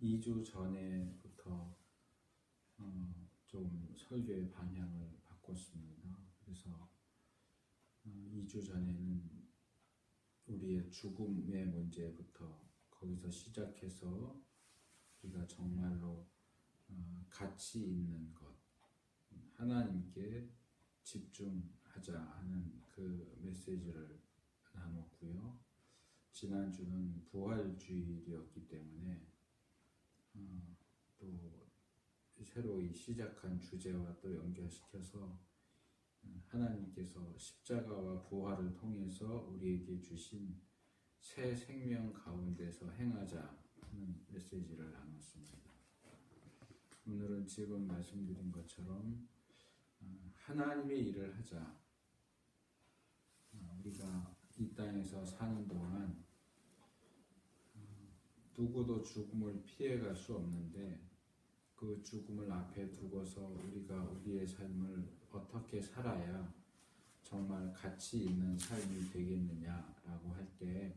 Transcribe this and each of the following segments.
2주 전에부터 좀 설교의 방향을 바꿨습니다. 그래서 2주 전에는 우리의 죽음의 문제부터 거기서 시작해서 우리가 정말로 가치 있는 것, 하나님께 집중하자 하는 그 메시지를 나눴고요. 지난주는 부활주일이었기 때문에 또 새로이 시작한 주제와 또 연결시켜서 하나님께서 십자가와 부활을 통해서 우리에게 주신 새 생명 가운데서 행하자 하는 메시지를 나눴습니다. 오늘은 지금 말씀드린 것처럼 하나님의 일을 하자. 우리가 이 땅에서 사는 동안 누구도 죽음을 피해갈 수 없는데 그 죽음을 앞에 두고서 우리가 우리의 삶을 어떻게 살아야 정말 가치 있는 삶이 되겠느냐라고 할 때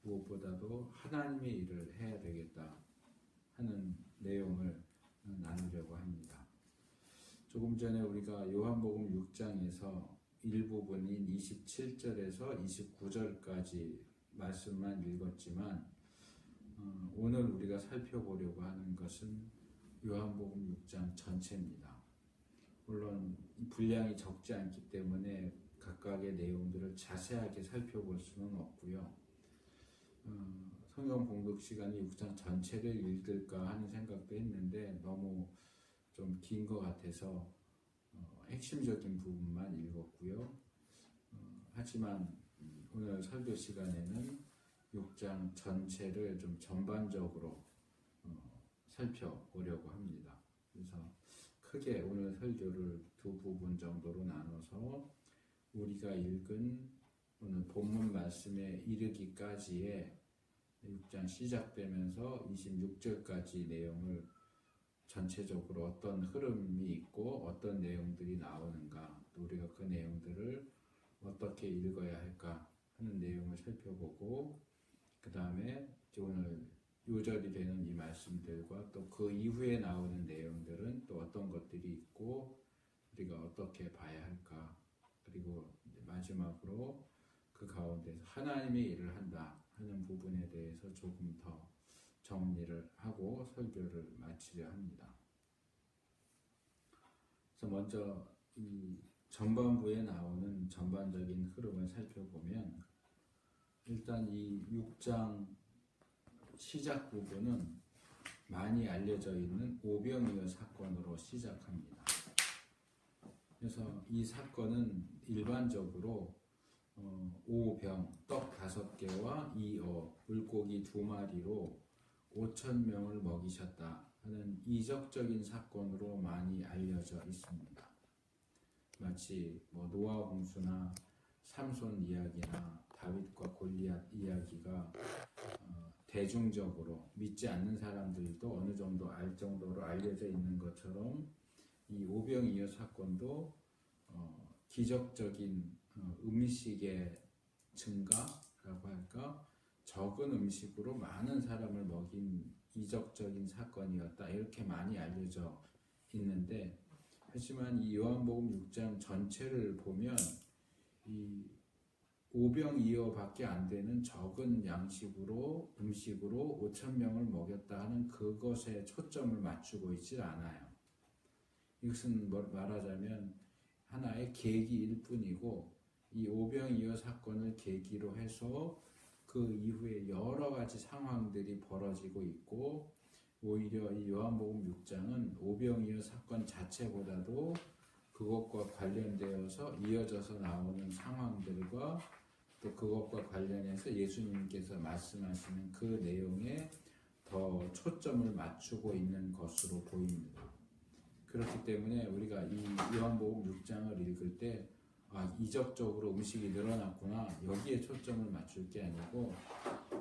무엇보다도 하나님의 일을 해야 되겠다 하는 내용을 나누려고 합니다. 조금 전에 우리가 요한복음 6장에서 일부분인 27절에서 29절까지 말씀만 읽었지만 오늘 우리가 살펴보려고 하는 것은 요한복음 6장 전체입니다. 물론 분량이 적지 않기 때문에 각각의 내용들을 자세하게 살펴볼 수는 없고요. 성경 봉독 시간이 6장 전체를 읽을까 하는 생각도 했는데 너무 좀 긴 것 같아서 핵심적인 부분만 읽었고요. 하지만 오늘 설교 시간에는 6장 전체를 좀 전반적으로 살펴보려고 합니다. 그래서 크게 오늘 설교를 두 부분 정도로 나눠서 우리가 읽은 오늘 본문 말씀에 이르기까지의 6장 시작되면서 26절까지 내용을 전체적으로 어떤 흐름이 있고 어떤 내용들이 나오는가, 또 우리가 그 내용들을 어떻게 읽어야 할까 하는 내용을 살펴보고, 그 다음에 오늘 요절이 되는 이 말씀들과 또 그 이후에 나오는 내용들은 또 어떤 것들이 있고 우리가 어떻게 봐야 할까, 그리고 마지막으로 그 가운데서 하나님의 일을 한다 하는 부분에 대해서 조금 더 정리를 하고 설교를 마치려 합니다. 그래서 먼저 이 전반부에 나오는 전반적인 흐름을 살펴보면, 일단 이 6장 시작 부분은 많이 알려져 있는 오병이어 사건으로 시작합니다. 그래서 이 사건은 일반적으로 오병, 떡 5개와 2어, 물고기 2마리로 5,000명을 먹이셨다 하는 이적적인 사건으로 많이 알려져 있습니다. 마치 노아 홍수나 삼손 이야기나 다윗과 골리앗 이야기가 대중적으로 믿지 않는 사람들도 어느 정도 알 정도로 알려져 있는 것처럼 이 오병이어 사건도 기적적인 음식의 증가라고 할까, 적은 음식으로 많은 사람을 먹인 이적적인 사건이었다, 이렇게 많이 알려져 있는데, 하지만 이 요한복음 6장 전체를 보면 이 오병이어밖에 안 되는 적은 양식으로 음식으로 5,000명을 먹였다 하는 그것에 초점을 맞추고 있질 않아요. 이것은 말하자면 하나의 계기일 뿐이고, 이 오병이어 사건을 계기로 해서 그 이후에 여러 가지 상황들이 벌어지고 있고, 오히려 이 요한복음 6장은 오병이어 사건 자체보다도 그것과 관련되어서 이어져서 나오는 상황들과 또 그것과 관련해서 예수님께서 말씀하시는 그 내용에 더 초점을 맞추고 있는 것으로 보입니다. 그렇기 때문에 우리가 이 요한복음 6장을 읽을 때 이적적으로 음식이 늘어났구나, 여기에 초점을 맞출 게 아니고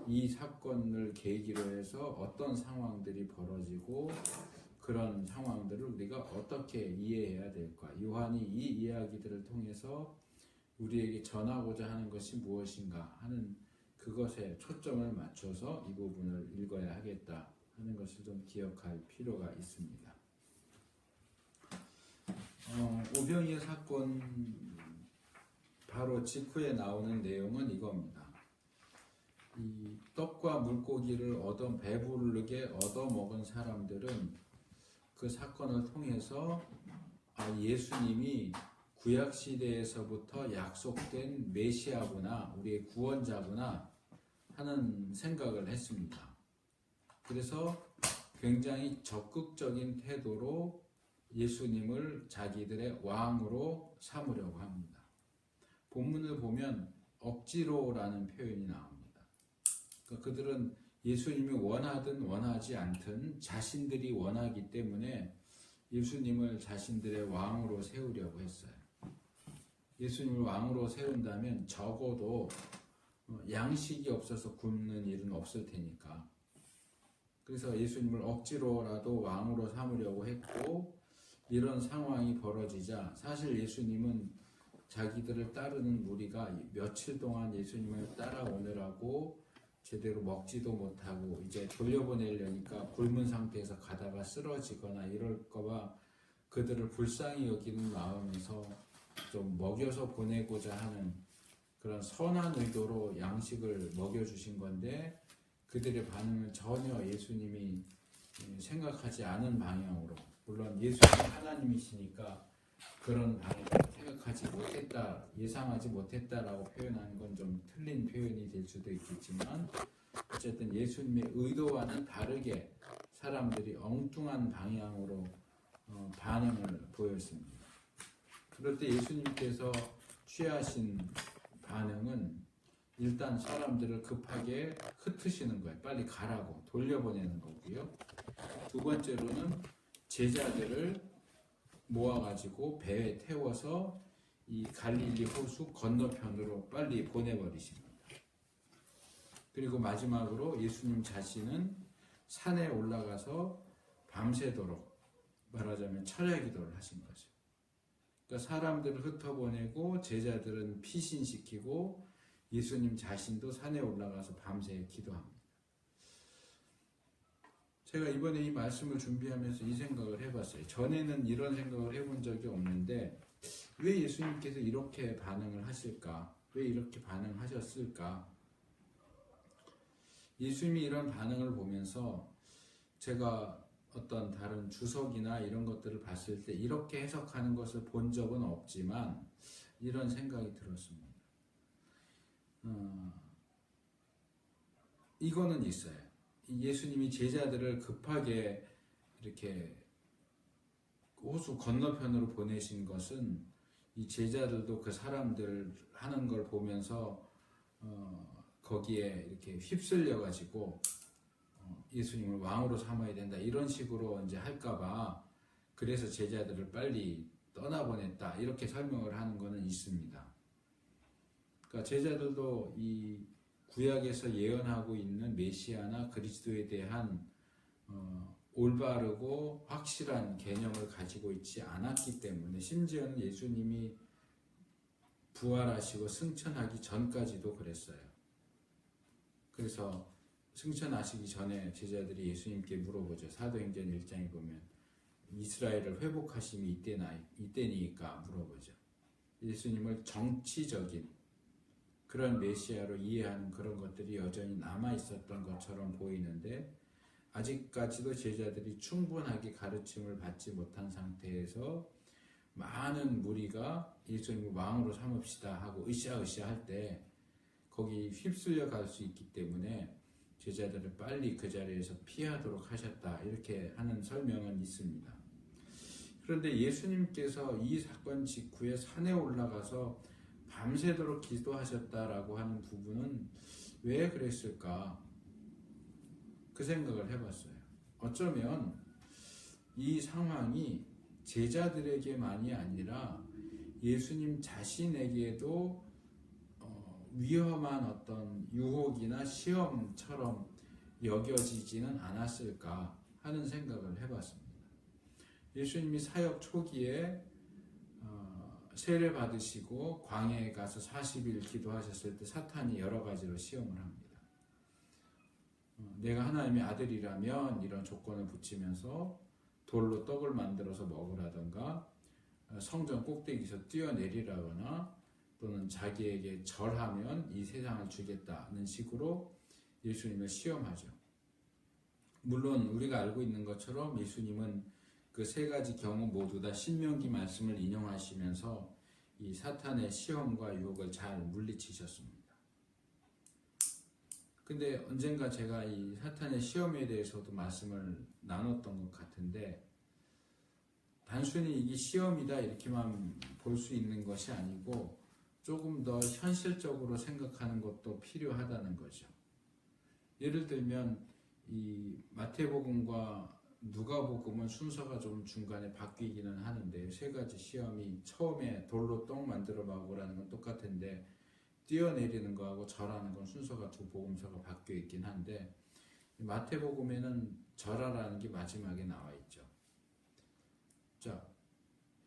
이 사건을 계기로 해서 어떤 상황들이 벌어지고 그런 상황들을 우리가 어떻게 이해해야 될까, 요한이 이 이야기들을 통해서 우리에게 전하고자 하는 것이 무엇인가 하는 그것에 초점을 맞춰서 이 부분을 읽어야 하겠다 하는 것을 좀 기억할 필요가 있습니다. 오병이의 사건 바로 직후에 나오는 내용은 이겁니다. 이 떡과 물고기를 배부르게 얻어먹은 사람들은 그 사건을 통해서 예수님이 구약시대에서부터 약속된 메시아구나, 우리의 구원자구나 하는 생각을 했습니다. 그래서 굉장히 적극적인 태도로 예수님을 자기들의 왕으로 삼으려고 합니다. 본문을 보면 억지로라는 표현이 나옵니다. 그러니까 그들은 예수님이 원하든 원하지 않든 자신들이 원하기 때문에 예수님을 자신들의 왕으로 세우려고 했어요. 예수님을 왕으로 세운다면 적어도 양식이 없어서 굶는 일은 없을 테니까. 그래서 예수님을 억지로라도 왕으로 삼으려고 했고, 이런 상황이 벌어지자 사실 예수님은 자기들을 따르는 무리가 며칠 동안 예수님을 따라오느라고 제대로 먹지도 못하고 이제 돌려보내려니까 굶은 상태에서 가다가 쓰러지거나 이럴까봐 그들을 불쌍히 여기는 마음에서 좀 먹여서 보내고자 하는 그런 선한 의도로 양식을 먹여주신 건데, 그들의 반응은 전혀 예수님이 생각하지 않은 방향으로, 물론 예수님이 하나님이시니까 그런 방향을 생각하지 못했다, 예상하지 못했다라고 표현하는 건 좀 틀린 표현이 될 수도 있겠지만, 어쨌든 예수님의 의도와는 다르게 사람들이 엉뚱한 방향으로 반응을 보였습니다. 그럴 때 예수님께서 취하신 반응은 일단 사람들을 급하게 흩으시는 거예요. 빨리 가라고 돌려보내는 거고요. 두 번째로는 제자들을 모아가지고 배에 태워서 이 갈릴리 호수 건너편으로 빨리 보내버리십니다. 그리고 마지막으로 예수님 자신은 산에 올라가서 밤새도록, 말하자면 철야 기도를 하신 거죠. 그러니까 사람들을 흩어보내고 제자들은 피신시키고 예수님 자신도 산에 올라가서 밤새 기도합니다. 제가 이번에 이 말씀을 준비하면서 이 생각을 해봤어요. 전에는 이런 생각을 해본 적이 없는데 왜 예수님께서 이렇게 반응을 하실까? 왜 이렇게 반응하셨을까? 예수님이 이런 반응을 보면서 제가 어떤 다른 주석이나 이런 것들을 봤을 때 이렇게 해석하는 것을 본 적은 없지만 이런 생각이 들었습니다. 이거는 있어요. 예수님이 제자들을 급하게 이렇게 호수 건너편으로 보내신 것은 이 제자들도 그 사람들 하는 걸 보면서 거기에 이렇게 휩쓸려 가지고 예수님을 왕으로 삼아야 된다 이런 식으로 이제 할까봐 그래서 제자들을 빨리 떠나보냈다 이렇게 설명을 하는 것은 있습니다. 그러니까 제자들도 이 구약에서 예언하고 있는 메시아나 그리스도에 대한 올바르고 확실한 개념을 가지고 있지 않았기 때문에, 심지어는 예수님이 부활하시고 승천하기 전까지도 그랬어요. 그래서 승천하시기 전에 제자들이 예수님께 물어보죠. 사도행전 1장에 보면 이스라엘을 회복하심이 이때니까 물어보죠. 예수님을 정치적인 그런 메시아로 이해하는 그런 것들이 여전히 남아있었던 것처럼 보이는데, 아직까지도 제자들이 충분하게 가르침을 받지 못한 상태에서 많은 무리가 예수님을 왕으로 삼읍시다 하고 으쌰으쌰 할 때 거기 휩쓸려 갈 수 있기 때문에 제자들을 빨리 그 자리에서 피하도록 하셨다 이렇게 하는 설명은 있습니다. 그런데 예수님께서 이 사건 직후에 산에 올라가서 밤새도록 기도하셨다라고 하는 부분은 왜 그랬을까? 그 생각을 해봤어요. 어쩌면 이 상황이 제자들에게만이 아니라 예수님 자신에게도 위험한 어떤 유혹이나 시험처럼 여겨지지는 않았을까 하는 생각을 해봤습니다. 예수님이 사역 초기에 세례 받으시고 광야에 가서 40일 기도하셨을 때 사탄이 여러 가지로 시험을 합니다. 내가 하나님의 아들이라면 이런 조건을 붙이면서 돌로 떡을 만들어서 먹으라던가 성전 꼭대기에서 뛰어내리라거나 또는 자기에게 절하면 이 세상을 주겠다는 식으로 예수님을 시험하죠. 물론 우리가 알고 있는 것처럼 예수님은 그 세 가지 경우 모두 다 신명기 말씀을 인용하시면서 이 사탄의 시험과 유혹을 잘 물리치셨습니다. 근데 언젠가 제가 이 사탄의 시험에 대해서도 말씀을 나눴던 것 같은데, 단순히 이게 시험이다 이렇게만 볼 수 있는 것이 아니고 조금 더 현실적으로 생각하는 것도 필요하다는 거죠. 예를 들면 이 마태복음과 누가복음은 순서가 좀 중간에 바뀌기는 하는데, 세 가지 시험이 처음에 돌로 떡 만들어 먹으라는 건 똑같은데 뛰어내리는 거하고 절하는 건 순서가 두 복음서가 바뀌어 있긴 한데, 마태복음에는 절하라는 게 마지막에 나와 있죠. 자,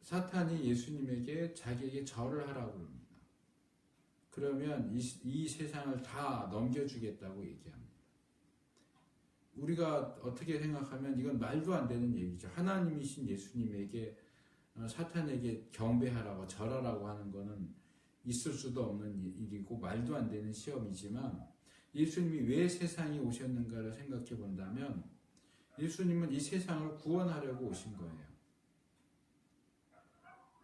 사탄이 예수님에게 자기에게 절을 하라고 합니다. 그러면 이 세상을 다 넘겨주겠다고 얘기합니다. 우리가 어떻게 생각하면 이건 말도 안 되는 얘기죠. 하나님이신 예수님에게 사탄에게 경배하라고 절하라고 하는 거는 있을 수도 없는 일이고 말도 안 되는 시험이지만, 예수님이 왜 세상에 오셨는가를 생각해 본다면 예수님은 이 세상을 구원하려고 오신 거예요.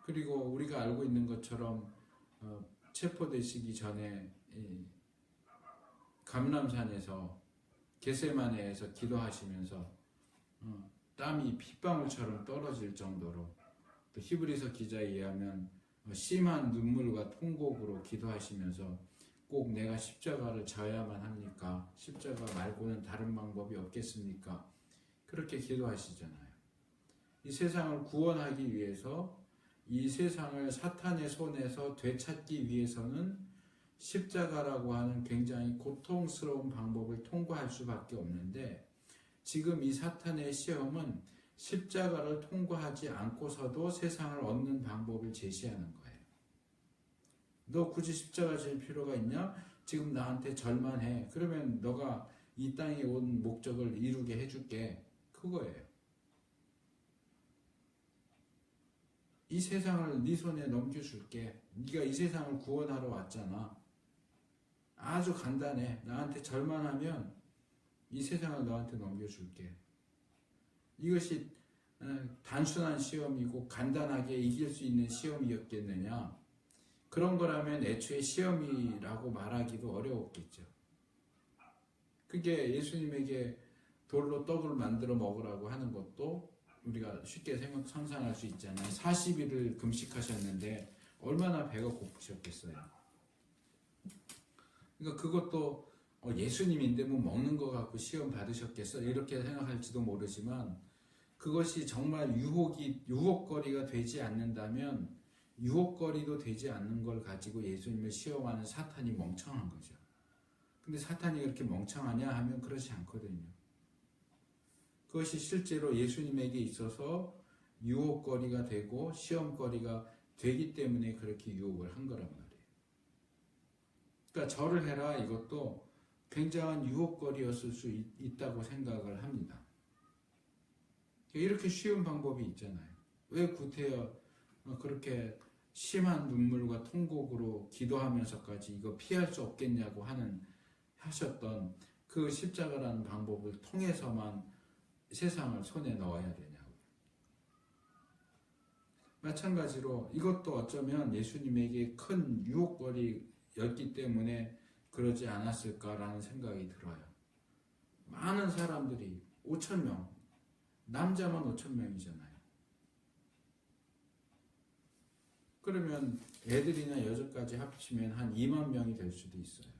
그리고 우리가 알고 있는 것처럼 체포되시기 전에 감람산에서 겟세마네에서 기도하시면서 땀이 핏방울처럼 떨어질 정도로, 또 히브리서 기자에 의하면 심한 눈물과 통곡으로 기도하시면서 꼭 내가 십자가를 져야만 합니까? 십자가 말고는 다른 방법이 없겠습니까? 그렇게 기도하시잖아요. 이 세상을 구원하기 위해서, 이 세상을 사탄의 손에서 되찾기 위해서는 십자가라고 하는 굉장히 고통스러운 방법을 통과할 수밖에 없는데, 지금 이 사탄의 시험은 십자가를 통과하지 않고서도 세상을 얻는 방법을 제시하는 거예요. 너 굳이 십자가 질 필요가 있냐? 지금 나한테 절만 해. 그러면 너가 이 땅에 온 목적을 이루게 해줄게. 그거예요. 이 세상을 네 손에 넘겨줄게. 네가 이 세상을 구원하러 왔잖아. 아주 간단해. 나한테 절만 하면 이 세상을 너한테 넘겨줄게. 이것이 단순한 시험이고 간단하게 이길 수 있는 시험이었겠느냐? 그런 거라면 애초에 시험이라고 말하기도 어려웠겠죠. 그게 예수님에게 돌로 떡을 만들어 먹으라고 하는 것도 우리가 쉽게 상상할 수 있잖아요. 40일을 금식하셨는데 얼마나 배가 고프셨겠어요. 그러니까 그것도 예수님인데 뭐 먹는 거 갖고 시험 받으셨겠어? 이렇게 생각할지도 모르지만, 그것이 정말 유혹거리가 되지 않는다면, 유혹거리도 되지 않는 걸 가지고 예수님을 시험하는 사탄이 멍청한 거죠. 근데 사탄이 그렇게 멍청하냐 하면 그렇지 않거든요. 그것이 실제로 예수님에게 있어서 유혹거리가 되고 시험거리가 되기 때문에 그렇게 유혹을 한 거란 말이에요. 그러니까 절을 해라 이것도 굉장한 유혹거리였을 수 있다고 생각을 합니다. 이렇게 쉬운 방법이 있잖아요. 왜 구태여 그렇게 심한 눈물과 통곡으로 기도하면서까지 이거 피할 수 없겠냐고 하셨던 그 십자가라는 방법을 통해서만 세상을 손에 넣어야 되냐고. 마찬가지로 이것도 어쩌면 예수님에게 큰 유혹거리였기 때문에 그러지 않았을까라는 생각이 들어요. 많은 사람들이 5,000명, 남자만 5,000명이잖아요. 그러면 애들이나 여자까지 합치면 한 2만 명이 될 수도 있어요.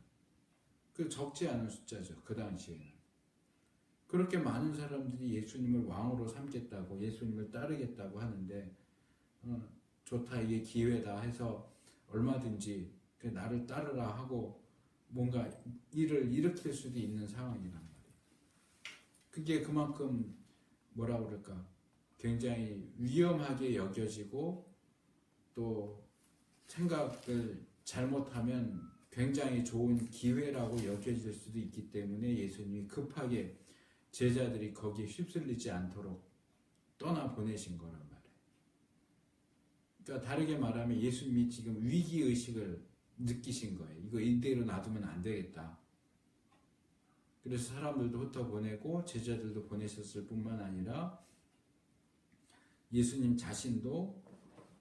그 적지 않은 숫자죠. 그 당시에는. 그렇게 많은 사람들이 예수님을 왕으로 삼겠다고, 예수님을 따르겠다고 하는데 좋다, 이게 기회다 해서 얼마든지 나를 따르라 하고 뭔가 일을 일으킬 수도 있는 상황이란 말이에요. 그게 그만큼 뭐라 그럴까, 굉장히 위험하게 여겨지고 또 생각을 잘못하면 굉장히 좋은 기회라고 여겨질 수도 있기 때문에 예수님이 급하게 제자들이 거기에 휩쓸리지 않도록 떠나 보내신 거란 말이에요. 그러니까 다르게 말하면 예수님이 지금 위기의식을 느끼신 거예요. 이거 이대로 놔두면 안 되겠다. 그래서 사람들도 흩어보내고 제자들도 보내셨을 뿐만 아니라 예수님 자신도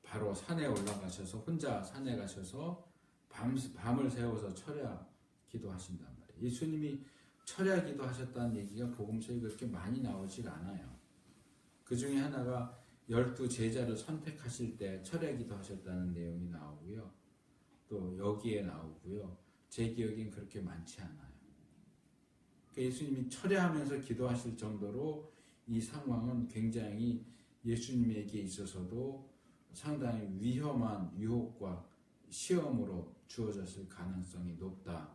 바로 산에 올라가셔서 혼자 산에 가셔서 밤을 새워서 철야 기도하신단 말이에요. 예수님이 철야 기도하셨다는 얘기가 복음서에 그렇게 많이 나오질 않아요. 그 중에 하나가 12 제자를 선택하실 때 철야 기도하셨다는 내용이 나오고요. 또 여기에 나오고요. 제 기억엔 그렇게 많지 않아요. 그러니까 예수님이 철야하면서 기도하실 정도로 이 상황은 굉장히 예수님에게 있어서도 상당히 위험한 유혹과 시험으로 주어졌을 가능성이 높다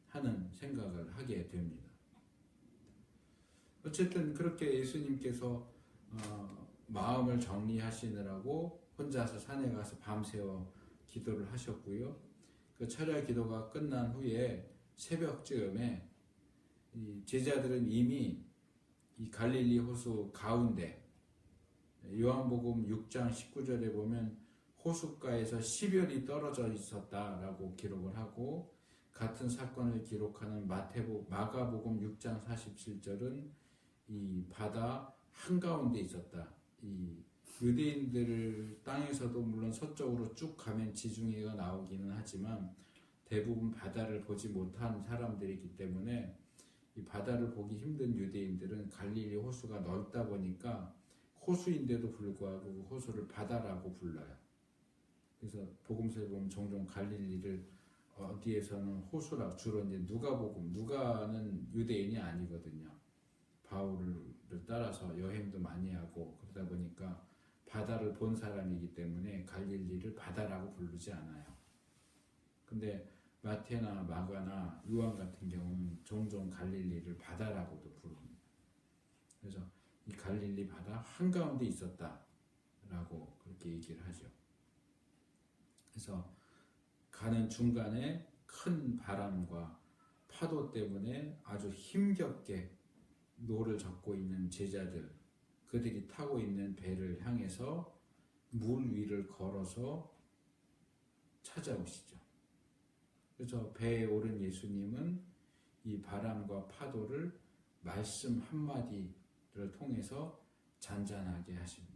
하는 생각을 하게 됩니다. 어쨌든 그렇게 예수님께서 마음을 정리하시느라고 혼자서 산에 가서 밤새워 기도를 하셨고요. 그 철야 기도가 끝난 후에 새벽쯤에 이 제자들은 이미 이 갈릴리 호수 가운데 요한복음 6장 19절에 보면 호숫가에서 시별이 떨어져 있었다라고 기록을 하고 같은 사건을 기록하는 마가복음 6장 47절은 이 바다 한가운데 있었다. 이 유대인들 땅에서도 물론 서쪽으로 쭉 가면 지중해가 나오기는 하지만 대부분 바다를 보지 못한 사람들이기 때문에 이 바다를 보기 힘든 유대인들은 갈릴리 호수가 넓다 보니까 호수인데도 불구하고 그 호수를 바다라고 불러요. 그래서 복음서에 보면 종종 갈릴리를 어디에서는 호수라, 주로 이제 누가는 유대인이 아니거든요. 바울을 따라서 여행도 많이 하고 그러다 보니까 바다를 본 사람이기 때문에 갈릴리를 바다라고 부르지 않아요. 근데 마태나 마가나 요한 같은 경우는 종종 갈릴리를 바다라고도 부릅니다. 그래서 이 갈릴리 바다 한가운데 있었다라고 그렇게 얘기를 하죠. 그래서 가는 중간에 큰 바람과 파도 때문에 아주 힘겹게 노를 젓고 있는 제자들, 그들이 타고 있는 배를 향해서 물 위를 걸어서 찾아오시죠. 그래서 배에 오른 예수님은 이 바람과 파도를 말씀 한마디를 통해서 잔잔하게 하십니다.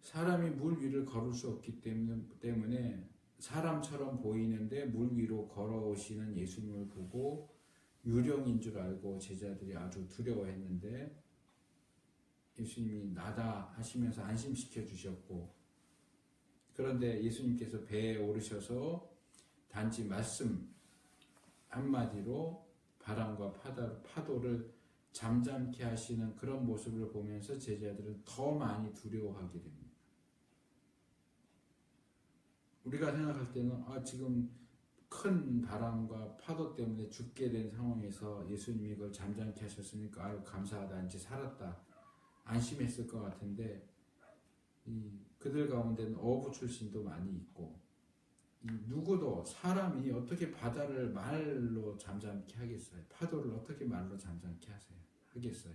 사람이 물 위를 걸을 수 없기 때문에 사람처럼 보이는데 물 위로 걸어오시는 예수님을 보고 유령인 줄 알고 제자들이 아주 두려워했는데 예수님이 나다 하시면서 안심시켜 주셨고, 그런데 예수님께서 배에 오르셔서 단지 말씀 한마디로 바람과 파도를 잠잠케 하시는 그런 모습을 보면서 제자들은 더 많이 두려워하게 됩니다. 우리가 생각할 때는 지금 큰 바람과 파도 때문에 죽게 된 상황에서 예수님이 그걸 잠잠케 하셨으니까 아유 감사하다, 이제 살았다, 안심했을 것 같은데 그들 가운데는 어부 출신도 많이 있고 누구도 사람이 어떻게 바다를 말로 잠잠케 하겠어요? 파도를 어떻게 말로 잠잠케 하겠어요?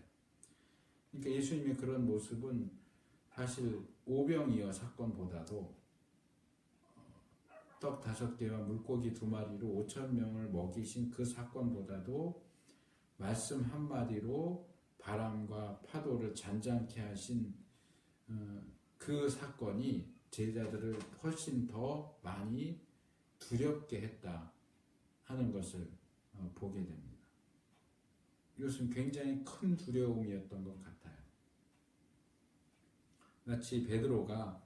그러니까 예수님의 그런 모습은 사실 오병이어 사건보다도 떡 5개와 물고기 2마리로 5,000명을 먹이신 그 사건보다도 말씀 한마디로 바람과 파도를 잔잔케 하신 그 사건이 제자들을 훨씬 더 많이 두렵게 했다 하는 것을 보게 됩니다. 이것은 굉장히 큰 두려움이었던 것 같아요. 마치 베드로가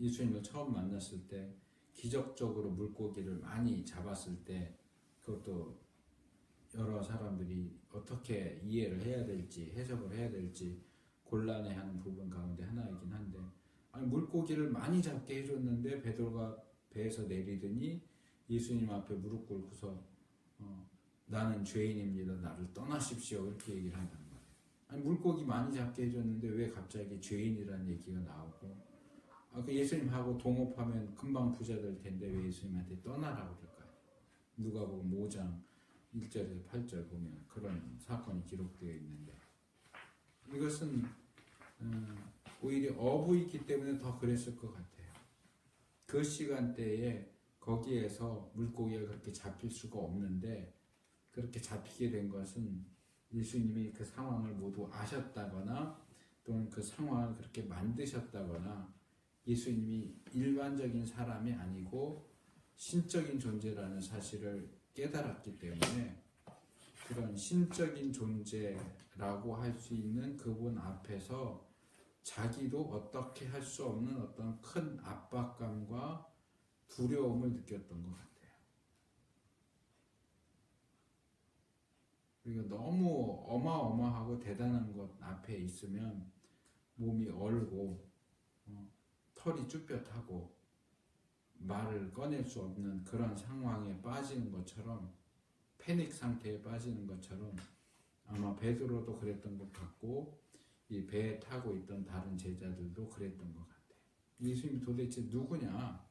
예수님을 처음 만났을 때 기적적으로 물고기를 많이 잡았을 때 그것도 여러 사람들이 어떻게 이해를 해야 될지 해석을 해야 될지 곤란해하는 부분 가운데 하나이긴 한데, 아니 물고기를 많이 잡게 해줬는데 베드로가 배에서 내리더니 예수님 앞에 무릎 꿇고서 나는 죄인입니다, 나를 떠나십시오, 이렇게 얘기를 한단 말이에요. 아니 물고기 많이 잡게 해줬는데 왜 갑자기 죄인이라는 얘기가 나오고 그 예수님하고 동업하면 금방 부자 될 텐데 왜 예수님한테 떠나라고 그럴까요? 누가복음 5장 1절에서 8절 보면 그런 사건이 기록되어 있는데 이것은 오히려 어부있기 때문에 더 그랬을 것 같아요. 그 시간대에 거기에서 물고기가 그렇게 잡힐 수가 없는데 그렇게 잡히게 된 것은 예수님이 그 상황을 모두 아셨다거나 또는 그 상황을 그렇게 만드셨다거나 예수님이 일반적인 사람이 아니고 신적인 존재라는 사실을 깨달았기 때문에 그런 신적인 존재라고 할 수 있는 그분 앞에서 자기도 어떻게 할 수 없는 어떤 큰 압박감과 두려움을 느꼈던 것 같아요. 그리고 너무 어마어마하고 대단한 것 앞에 있으면 몸이 얼고 털이 쭈뼛하고 말을 꺼낼 수 없는 그런 상황에 빠지는 것처럼 패닉 상태에 빠지는 것처럼 아마 베드로도 그랬던 것 같고 이 배에 타고 있던 다른 제자들도 그랬던 것 같아요. 예수님이 도대체 누구냐?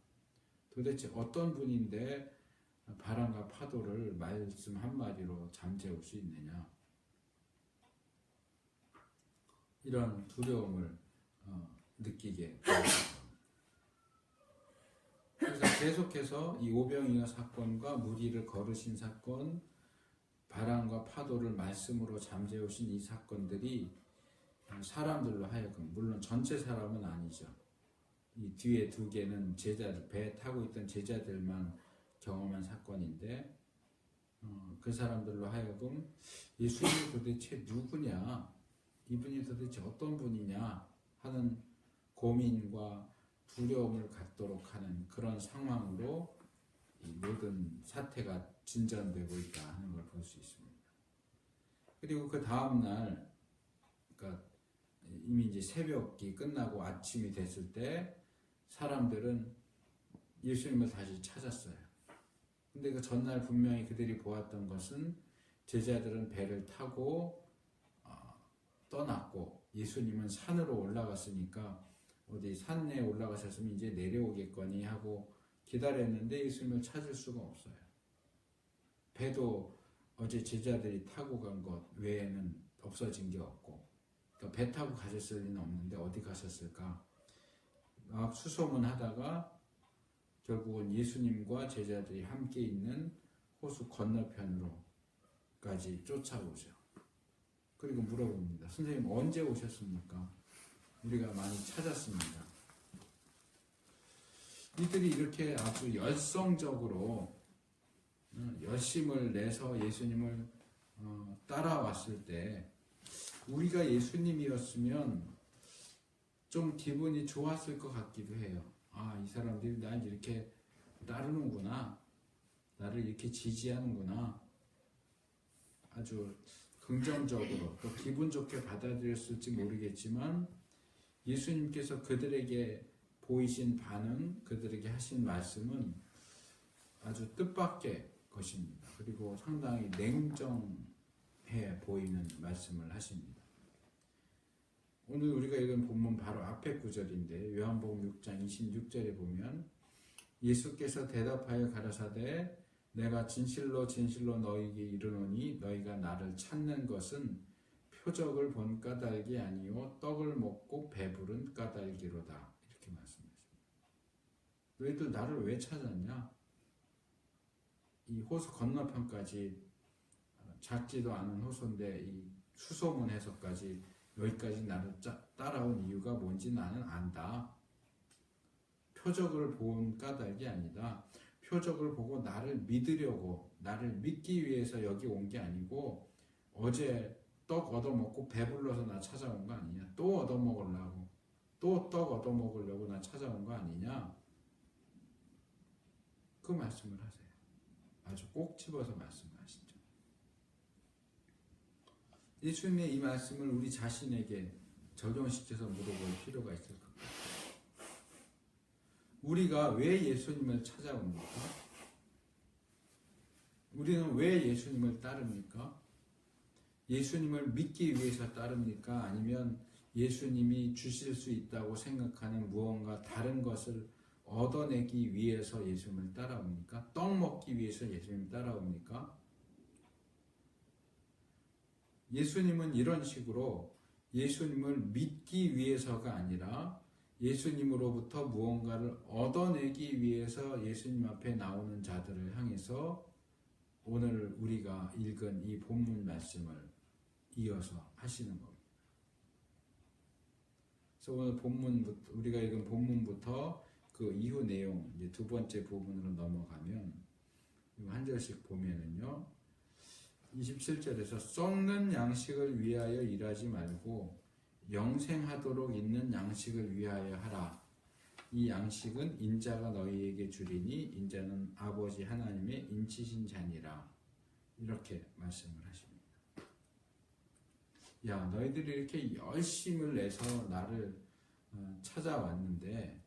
도대체 어떤 분인데 바람과 파도를 말씀 한마디로 잠재울 수 있느냐? 이런 두려움을 느끼게 됩니다. 그래서 계속해서 이 오병이어 사건과 무리를 걸으신 사건, 바람과 파도를 말씀으로 잠재우신 이 사건들이 사람들로 하여금, 물론 전체 사람은 아니죠. 이 뒤에 두 개는 제자들, 배에 타고 있던 제자들만 경험한 사건인데 그 사람들로 하여금 예수님이 도대체 누구냐, 이분이 도대체 어떤 분이냐 하는 고민과 두려움을 갖도록 하는 그런 상황으로 이 모든 사태가 진전되고 있다 하는 걸 볼 수 있습니다. 그리고 그 다음날, 그러니까 이미 이제 새벽이 끝나고 아침이 됐을 때 사람들은 예수님을 다시 찾았어요. 근데 그 전날 분명히 그들이 보았던 것은 제자들은 배를 타고 떠났고 예수님은 산으로 올라갔으니까 어디 산에 올라가셨으면 이제 내려오겠거니 하고 기다렸는데 예수님을 찾을 수가 없어요. 배도 어제 제자들이 타고 간 것 외에는 없어진 게 없고, 그러니까 배 타고 가셨을 리는 없는데 어디 가셨을까? 막 수소문 하다가 결국은 예수님과 제자들이 함께 있는 호수 건너편으로까지 쫓아오죠. 그리고 물어봅니다. 선생님 언제 오셨습니까? 우리가 많이 찾았습니다. 이들이 이렇게 아주 열성적으로 열심을 내서 예수님을 따라왔을 때 우리가 예수님이었으면 좀 기분이 좋았을 것 같기도 해요. 이 사람들이 날 이렇게 따르는구나, 나를 이렇게 지지하는구나, 아주 긍정적으로 또 기분 좋게 받아들였을지 모르겠지만 예수님께서 그들에게 보이신 반응, 그들에게 하신 말씀은 아주 뜻밖의 것입니다. 그리고 상당히 냉정해 보이는 말씀을 하십니다. 오늘 우리가 읽은 본문 바로 앞에 구절인데 요한복음 6장 26절에 보면 예수께서 대답하여 가라사대 내가 진실로 진실로 너희에게 이르노니 너희가 나를 찾는 것은 표적을 본 까닭이 아니요 떡을 먹고 배부른 까닭이로다. 이렇게 말씀하십니다. 너희들 나를 왜 찾았냐? 이 호수 건너편까지 작지도 않은 호수인데 이 수소문에서까지 여기까지 나를 따라온 이유가 뭔지 나는 안다. 표적을 본 까닭이 아니다. 표적을 보고 나를 믿으려고, 나를 믿기 위해서 여기 온 게 아니고 어제 떡 얻어먹고 배불러서 나 찾아온 거 아니냐. 또 얻어먹으려고, 또 떡 얻어먹으려고 나 찾아온 거 아니냐. 그 말씀을 하세요. 아주 꼭 집어서 말씀하시죠. 예수님의 이 말씀을 우리 자신에게 적용시켜서 물어볼 필요가 있을 것 같아요. 우리가 왜 예수님을 찾아옵니까? 우리는 왜 예수님을 따릅니까? 예수님을 믿기 위해서 따릅니까? 아니면 예수님이 주실 수 있다고 생각하는 무언가 다른 것을 얻어내기 위해서 예수님을 따라옵니까? 떡 먹기 위해서 예수님을 따라옵니까? 예수님은 이런 식으로 예수님을 믿기 위해서가 아니라 예수님으로부터 무언가를 얻어내기 위해서 예수님 앞에 나오는 자들을 향해서 오늘 우리가 읽은 이 본문 말씀을 이어서 하시는 겁니다. 그래서 오늘 본문부터, 우리가 읽은 본문부터 그 이후 내용, 이제 두 번째 부분으로 넘어가면 한 절씩 보면은요, 27절에서 썩는 양식을 위하여 일하지 말고 영생하도록 있는 양식을 위하여 하라. 이 양식은 인자가 너희에게 주리니 인자는 아버지 하나님의 인치신 자니라. 이렇게 말씀을 하십니다. 야, 너희들이 이렇게 열심을 내서 나를 찾아왔는데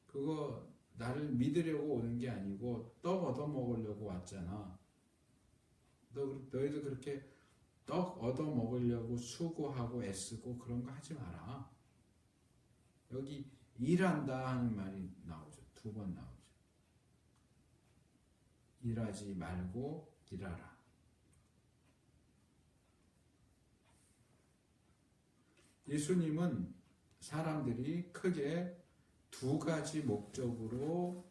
그거 나를 믿으려고 오는 게 아니고 떡 얻어먹으려고 왔잖아. 너희들 그렇게 떡 얻어먹으려고 수고하고 애쓰고 그런 거 하지 마라. 여기 일한다 하는 말이 나오죠. 두 번 나오죠. 일하지 말고 일하라. 예수님은 사람들이 크게 두 가지 목적으로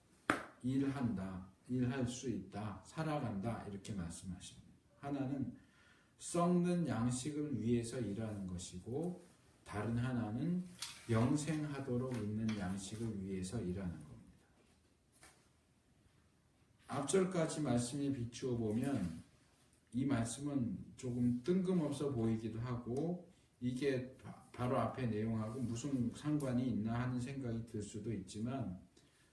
일할 수 있다, 살아간다 이렇게 말씀하십니다. 하나는 썩는 양식을 위해서 일하는 것이고 다른 하나는 영생하도록 있는 양식을 위해서 일하는 겁니다. 앞절까지 말씀에 비추어 보면 이 말씀은 조금 뜬금없어 보이기도 하고 이게 바로 앞에 내용하고 무슨 상관이 있나 하는 생각이 들 수도 있지만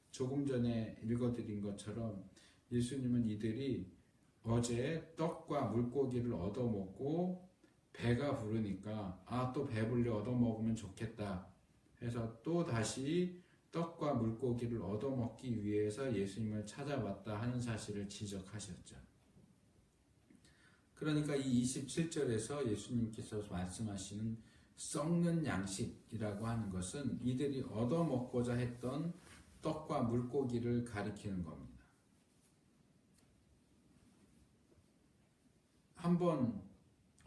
조금 전에 읽어드린 것처럼 예수님은 이들이 어제 떡과 물고기를 얻어먹고 배가 부르니까 또 배불리 얻어먹으면 좋겠다 해서 또 다시 떡과 물고기를 얻어먹기 위해서 예수님을 찾아왔다 하는 사실을 지적하셨죠. 그러니까 이 27절에서 예수님께서 말씀하시는 썩는 양식이라고 하는 것은 이들이 얻어먹고자 했던 떡과 물고기를 가리키는 겁니다. 한번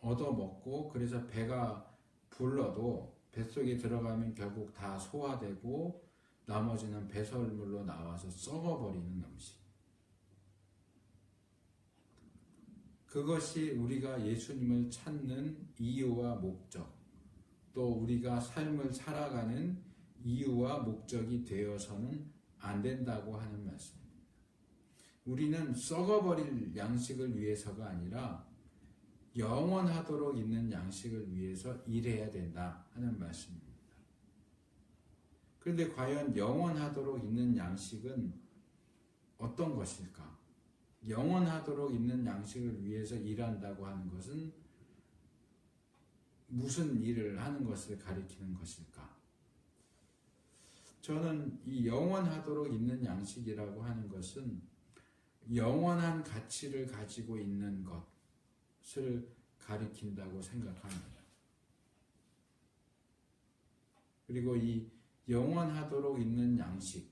얻어먹고 그래서 배가 불러도 뱃속에 들어가면 결국 다 소화되고 나머지는 배설물로 나와서 썩어버리는 음식. 그것이 우리가 예수님을 찾는 이유와 목적, 또 우리가 삶을 살아가는 이유와 목적이 되어서는 안 된다고 하는 말씀입니다. 우리는 썩어버릴 양식을 위해서가 아니라 영원하도록 있는 양식을 위해서 일해야 된다 하는 말씀입니다. 그런데 과연 영원하도록 있는 양식은 어떤 것일까? 영원하도록 있는 양식을 위해서 일한다고 하는 것은 무슨 일을 하는 것을 가리키는 것일까? 저는 이 영원하도록 있는 양식이라고 하는 것은 영원한 가치를 가지고 있는 것을 가리킨다고 생각합니다. 그리고 이 영원하도록 있는 양식,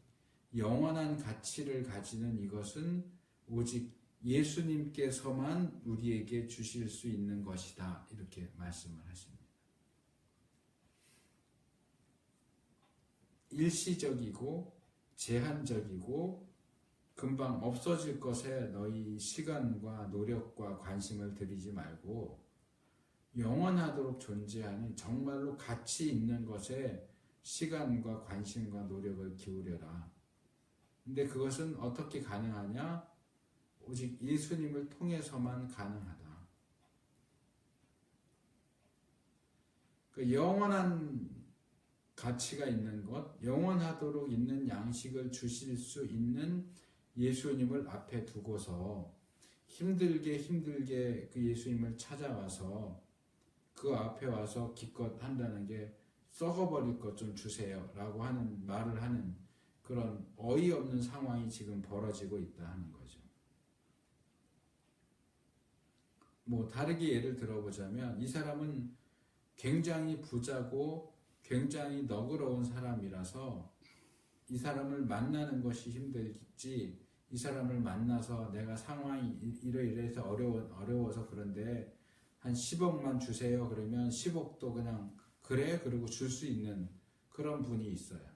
영원한 가치를 가지는 이것은 오직 예수님께서만 우리에게 주실 수 있는 것이다. 이렇게 말씀을 하십니다. 일시적이고 제한적이고 금방 없어질 것에 너희 시간과 노력과 관심을 들이지 말고 영원하도록 존재하는 정말로 가치 있는 것에 시간과 관심과 노력을 기울여라. 근데 그것은 어떻게 가능하냐? 오직 예수님을 통해서만 가능하다. 그 영원한 가치가 있는 것, 영원하도록 있는 양식을 주실 수 있는 예수님을 앞에 두고서 힘들게 그 예수님을 찾아와서 그 앞에 와서 기껏 한다는 게 썩어버릴 것 좀 주세요 라고 하는 말을 하는 그런 어이없는 상황이 지금 벌어지고 있다 하는 거죠. 뭐 다르게 예를 들어보자면 이 사람은 굉장히 부자고 굉장히 너그러운 사람이라서 이 사람을 만나는 것이 힘들겠지, 이 사람을 만나서 내가 상황이 이러이러해서 어려워서 그런데 한 10억만 주세요 그러면 10억도 그냥 그래 그러고 줄 수 있는 그런 분이 있어요.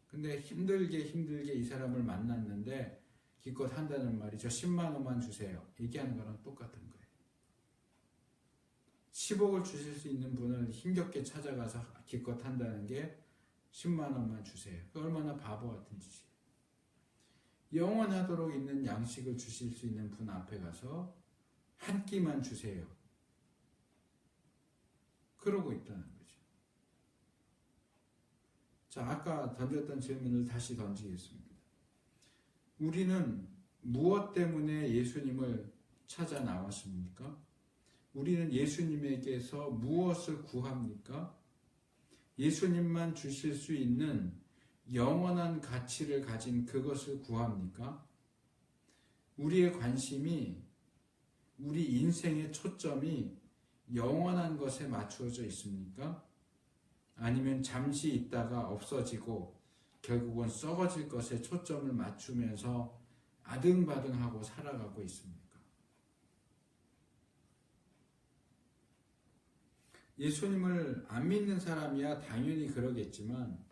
근데 힘들게 이 사람을 만났는데 기껏 한다는 말이 저 10만 원만 주세요 얘기하는 거랑 똑같은 거예요. 10억을 주실 수 있는 분을 힘겹게 찾아가서 기껏 한다는 게 10만 원만 주세요. 얼마나 바보 같은 짓이에요. 영원하도록 있는 양식을 주실 수 있는 분 앞에 가서 한 끼만 주세요. 그러고 있다는 거죠. 자, 아까 던졌던 질문을 다시 던지겠습니다. 우리는 무엇 때문에 예수님을 찾아 나왔습니까? 우리는 예수님에게서 무엇을 구합니까? 예수님만 주실 수 있는 영원한 가치를 가진 그것을 구합니까? 우리의 관심이, 우리 인생의 초점이 영원한 것에 맞추어져 있습니까? 아니면 잠시 있다가 없어지고 결국은 썩어질 것에 초점을 맞추면서 아등바등하고 살아가고 있습니까? 예수님을 안 믿는 사람이야 당연히 그러겠지만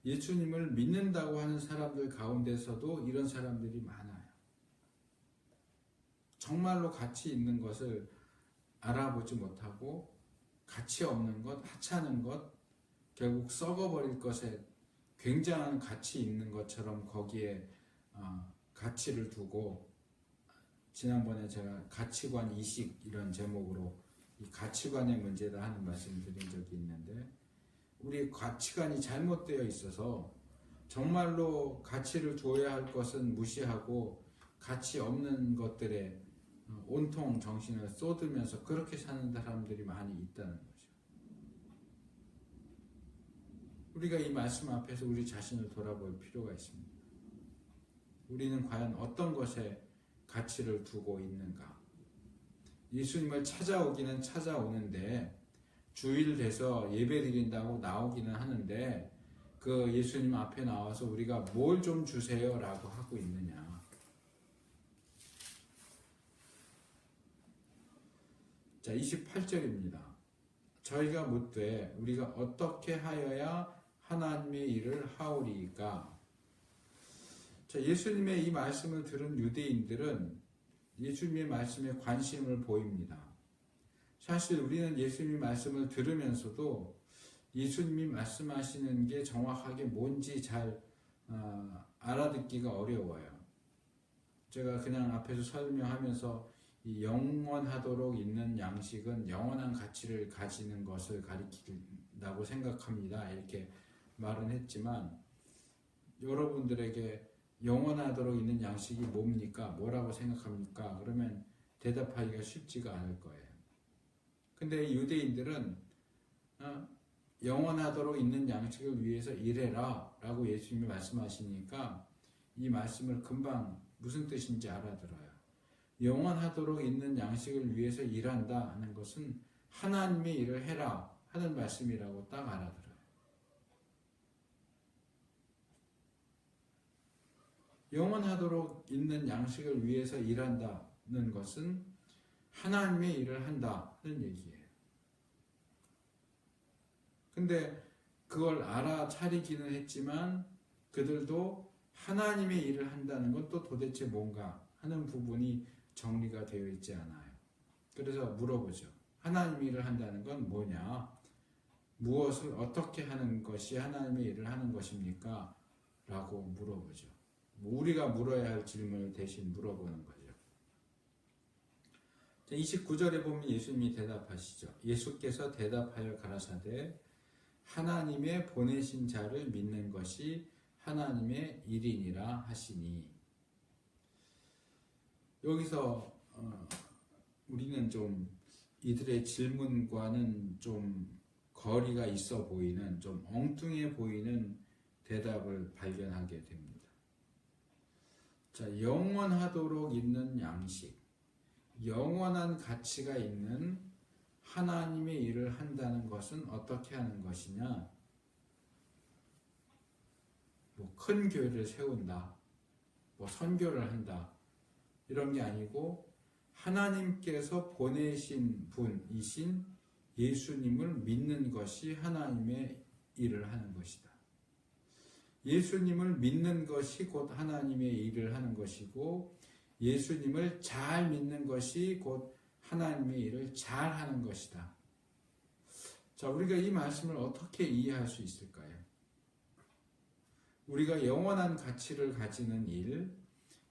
예수님을 믿는다고 하는 사람들 가운데서도 이런 사람들이 많아요. 정말로 가치 있는 것을 알아보지 못하고 가치 없는 것, 하찮은 것, 결국 썩어버릴 것에 굉장한 가치 있는 것처럼 거기에 가치를 두고, 지난번에 제가 가치관 이식 이런 제목으로 이 가치관의 문제다 하는 말씀을 드린 적이 있는데, 우리 가치관이 잘못되어 있어서 정말로 가치를 둬야 할 것은 무시하고 가치 없는 것들에 온통 정신을 쏟으면서 그렇게 사는 사람들이 많이 있다는 거죠. 우리가 이 말씀 앞에서 우리 자신을 돌아볼 필요가 있습니다. 우리는 과연 어떤 것에 가치를 두고 있는가? 예수님을 찾아오기는 찾아오는데 주일 돼서 예배 드린다고 나오기는 하는데 그 예수님 앞에 나와서 우리가 뭘 좀 주세요 라고 하고 있느냐. 자, 28절입니다. 저희가 묻되 우리가 어떻게 하여야 하나님의 일을 하오리까? 자, 예수님의 이 말씀을 들은 유대인들은 예수님의 말씀에 관심을 보입니다. 사실 우리는 예수님의 말씀을 들으면서도 예수님이 말씀하시는 게 정확하게 뭔지 잘 알아듣기가 어려워요. 제가 그냥 앞에서 설명하면서 이 영원하도록 있는 양식은 영원한 가치를 가지는 것을 가리킨다고 생각합니다. 이렇게 말은 했지만 여러분들에게 영원하도록 있는 양식이 뭡니까? 뭐라고 생각합니까? 그러면 대답하기가 쉽지가 않을 거예요. 근데 유대인들은 영원하도록 있는 양식을 위해서 일해라 라고 예수님이 말씀하시니까 이 말씀을 금방 무슨 뜻인지 알아들어요. 영원하도록 있는 양식을 위해서 일한다 하는 것은 하나님의 일을 해라 하는 말씀이라고 딱 알아들어요. 영원하도록 있는 양식을 위해서 일한다는 것은 하나님의 일을 한다는 얘기예요. 근데 그걸 알아차리기는 했지만 그들도 하나님의 일을 한다는 건 또 도대체 뭔가 하는 부분이 정리가 되어 있지 않아요. 그래서 물어보죠. 하나님의 일을 한다는 건 뭐냐? 무엇을 어떻게 하는 것이 하나님의 일을 하는 것입니까? 라고 물어보죠. 우리가 물어야 할 질문을 대신 물어보는 거죠. 29절에 보면 예수님이 대답하시죠. 예수께서 대답하여 가라사대 하나님의 보내신 자를 믿는 것이 하나님의 일이니라 하시니. 여기서 우리는 좀 이들의 질문과는 좀 거리가 있어 보이는, 좀 엉뚱해 보이는 대답을 발견하게 됩니다. 자, 영원하도록 있는 양식, 영원한 가치가 있는 하나님의 일을 한다는 것은 어떻게 하는 것이냐? 뭐 큰 교회를 세운다, 뭐 선교를 한다, 이런 게 아니고 하나님께서 보내신 분이신 예수님을 믿는 것이 하나님의 일을 하는 것이다. 예수님을 믿는 것이 곧 하나님의 일을 하는 것이고, 예수님을 잘 믿는 것이 곧 하나님의 일을 잘 하는 것이다. 자, 우리가 이 말씀을 어떻게 이해할 수 있을까요? 우리가 영원한 가치를 가지는 일,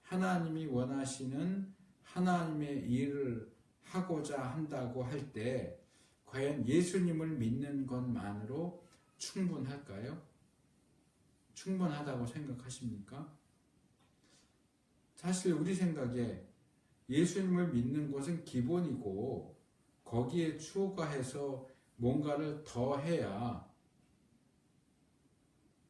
하나님이 원하시는 하나님의 일을 하고자 한다고 할 때 과연 예수님을 믿는 것만으로 충분할까요? 충분하다고 생각하십니까? 사실 우리 생각에 예수님을 믿는 것은 기본이고, 거기에 추가해서 뭔가를 더 해야,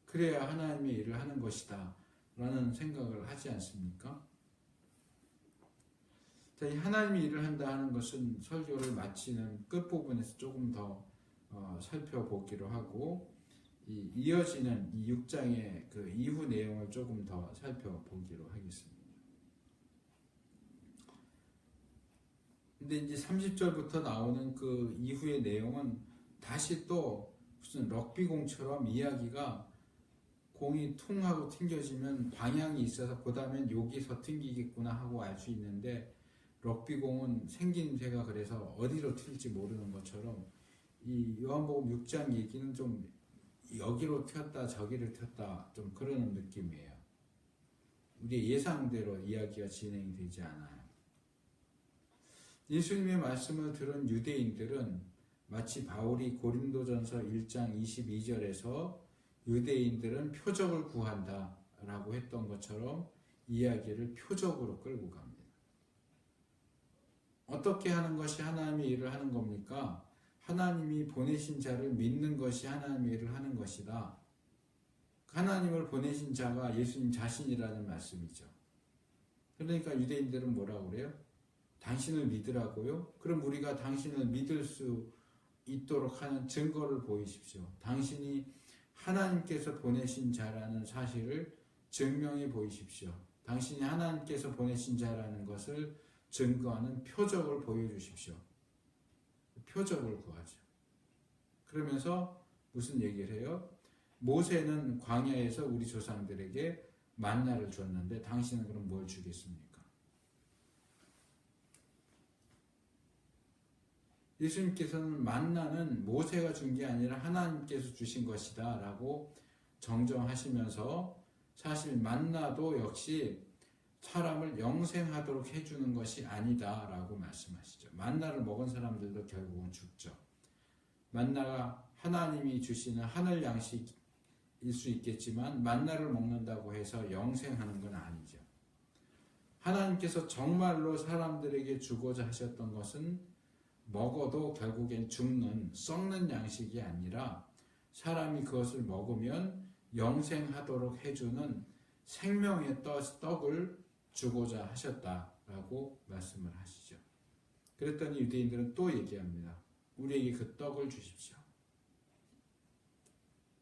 그래야 하나님의 일을 하는 것이다 라는 생각을 하지 않습니까? 자, 이 하나님의 일을 한다 하는 것은 설교를 마치는 끝부분에서 조금 더 살펴보기로 하고, 이어지는 이 6장의 그 이후 내용을 조금 더 살펴보기로 하겠습니다. 근데 이제 30절부터 나오는 그 이후의 내용은 다시 또 무슨 럭비공처럼 이야기가, 공이 퉁 하고 튕겨지면 방향이 있어서 그 다음엔 여기서 튕기겠구나 하고 알 수 있는데, 럭비공은 생김새가 그래서 어디로 튈지 모르는 것처럼 이 요한복음 6장 얘기는 좀 여기로 튀었다 저기를 튀었다 좀 그러는 느낌이에요. 우리의 예상대로 이야기가 진행이 되지 않아요. 예수님의 말씀을 들은 유대인들은 마치 바울이 고린도전서 1장 22절에서 유대인들은 표적을 구한다 라고 했던 것처럼 이야기를 표적으로 끌고 갑니다. 어떻게 하는 것이 하나님의 일을 하는 겁니까? 하나님이 보내신 자를 믿는 것이 하나님의 일을 하는 것이다. 하나님을 보내신 자가 예수님 자신이라는 말씀이죠. 그러니까 유대인들은 뭐라고 그래요? 당신을 믿으라고요? 그럼 우리가 당신을 믿을 수 있도록 하는 증거를 보이십시오. 당신이 하나님께서 보내신 자라는 사실을 증명해 보이십시오. 당신이 하나님께서 보내신 자라는 것을 증거하는 표적을 보여주십시오. 표적을 구하죠. 그러면서 무슨 얘기를 해요? 모세는 광야에서 우리 조상들에게 만나를 줬는데 당신은 그럼 뭘 주겠습니까? 예수님께서는 만나는 모세가 준 게 아니라 하나님께서 주신 것이다 라고 정정하시면서, 사실 만나도 역시 사람을 영생하도록 해주는 것이 아니다 라고 말씀하시죠. 만나를 먹은 사람들도 결국은 죽죠. 만나가 하나님이 주시는 하늘 양식일 수 있겠지만 만나를 먹는다고 해서 영생하는 건 아니죠. 하나님께서 정말로 사람들에게 주고자 하셨던 것은 먹어도 결국엔 죽는, 썩는 양식이 아니라 사람이 그것을 먹으면 영생하도록 해주는 생명의 떡을 주고자 하셨다라고 말씀을 하시죠. 그랬더니 유대인들은 또 얘기합니다. 우리에게 그 떡을 주십시오.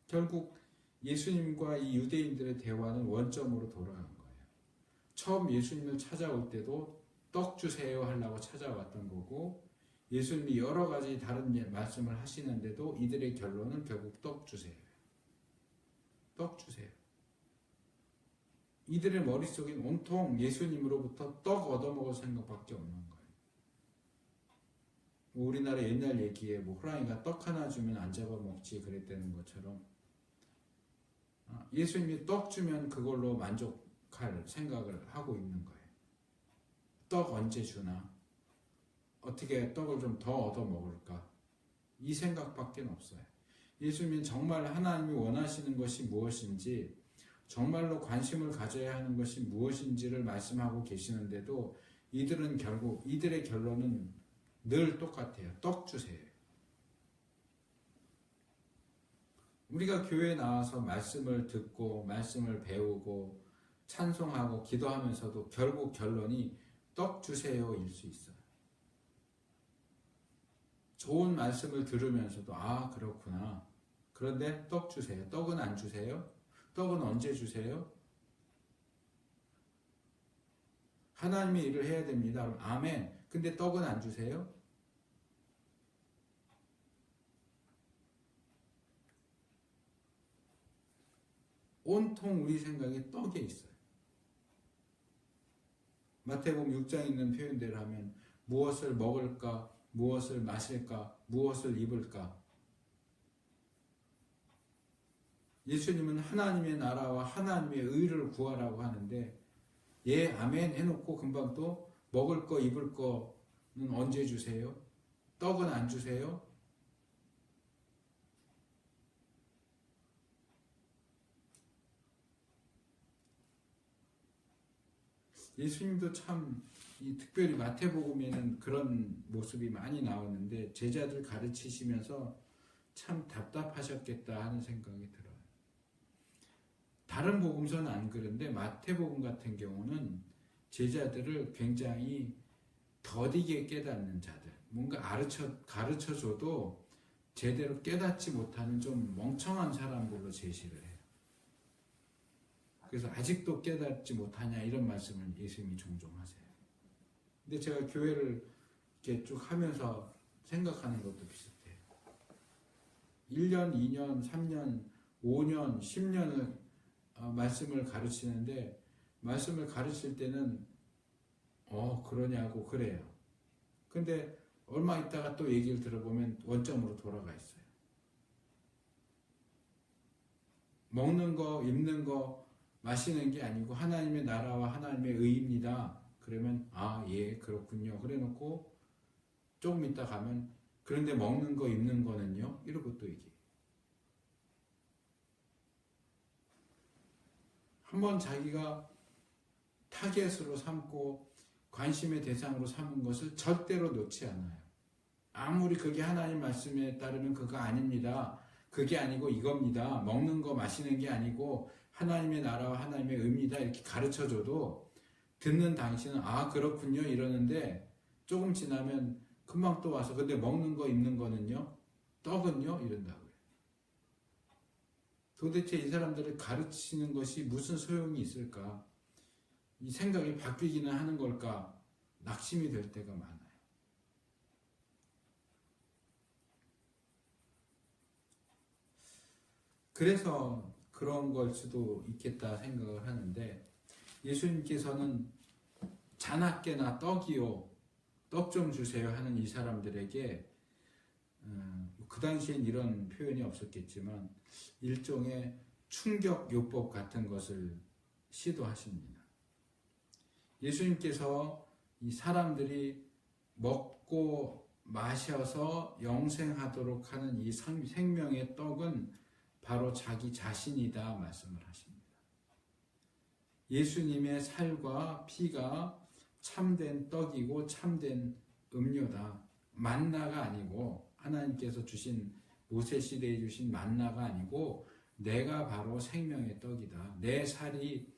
결국 예수님과 이 유대인들의 대화는 원점으로 돌아간 거예요. 처음 예수님을 찾아올 때도 떡 주세요 하려고 찾아왔던 거고, 예수님이 여러 가지 다른 말씀을 하시는데도 이들의 결론은 결국 떡 주세요. 떡 주세요. 이들의 머릿속엔 온통 예수님으로부터 떡 얻어먹을 생각밖에 없는 거예요. 우리나라 옛날 얘기에 뭐 호랑이가 떡 하나 주면 안 잡아먹지 그랬다는 것처럼, 예수님이 떡 주면 그걸로 만족할 생각을 하고 있는 거예요. 떡 언제 주나? 어떻게 떡을 좀 더 얻어먹을까? 이 생각밖에 없어요. 예수님은 정말 하나님이 원하시는 것이 무엇인지, 정말로 관심을 가져야 하는 것이 무엇인지를 말씀하고 계시는데도 이들은 결국, 이들의 결론은 늘 똑같아요. 떡 주세요. 우리가 교회에 나와서 말씀을 듣고 말씀을 배우고 찬송하고 기도하면서도 결국 결론이 떡 주세요일 수 있어요. 좋은 말씀을 들으면서도 아 그렇구나. 그런데 떡 주세요. 떡은 안 주세요? 떡은 언제 주세요? 하나님의 일을 해야 됩니다. 아멘. 근데 떡은 안 주세요? 온통 우리 생각이 떡에 있어요. 마태복음 6장에 있는 표현대로 하면 무엇을 먹을까, 무엇을 마실까, 무엇을 입을까. 예수님은 하나님의 나라와 하나님의 의를 구하라고 하는데 예 아멘 해놓고 금방 또 먹을 거 입을 거는 언제 주세요? 떡은 안 주세요? 예수님도 참 특별히 마태복음에는 그런 모습이 많이 나오는데 제자들 가르치시면서 참 답답하셨겠다 하는 생각이 들어요. 다른 복음서는 안 그런데 마태복음 같은 경우는 제자들을 굉장히 더디게 깨닫는 자들, 뭔가 가르쳐줘도 제대로 깨닫지 못하는 좀 멍청한 사람들로 제시를 해요. 그래서 아직도 깨닫지 못하냐 이런 말씀을 예수님이 종종 하세요. 근데 제가 교회를 이렇게 쭉 하면서 생각하는 것도 비슷해요. 1년, 2년, 3년, 5년, 10년을 말씀을 가르치는데 말씀을 가르칠 때는 그러냐고 그래요. 근데 얼마 있다가 또 얘기를 들어보면 원점으로 돌아가 있어요. 먹는 거, 입는 거, 마시는 게 아니고 하나님의 나라와 하나님의 의입니다. 그러면 예 그렇군요. 그래 놓고 조금 있다 가면 그런데 먹는 거, 입는 거는요? 이러고 또 얘기해요. 한번 자기가 타겟으로 삼고 관심의 대상으로 삼은 것을 절대로 놓지 않아요. 아무리 그게 하나님 말씀에 따르면 그거 아닙니다. 그게 아니고 이겁니다. 먹는 거 마시는 게 아니고 하나님의 나라와 하나님의 의입니다. 이렇게 가르쳐줘도 듣는 당신은 그렇군요 이러는데 조금 지나면 금방 또 와서 근데 먹는 거 입는 거는요? 떡은요? 이런다고요. 도대체 이 사람들을 가르치는 것이 무슨 소용이 있을까? 이 생각이 바뀌기는 하는 걸까? 낙심이 될 때가 많아요. 그래서 그런 걸 수도 있겠다 생각을 하는데 예수님께서는 자나깨나 떡이요, 떡 좀 주세요 하는 이 사람들에게 그 당시엔 이런 표현이 없었겠지만 일종의 충격 요법 같은 것을 시도하십니다. 예수님께서 이 사람들이 먹고 마셔서 영생하도록 하는 이 생명의 떡은 바로 자기 자신이다 말씀을 하십니다. 예수님의 살과 피가 참된 떡이고 참된 음료다. 만나가 아니고 하나님께서 주신 모세 시대에 주신 만나가 아니고 내가 바로 생명의 떡이다. 내 살이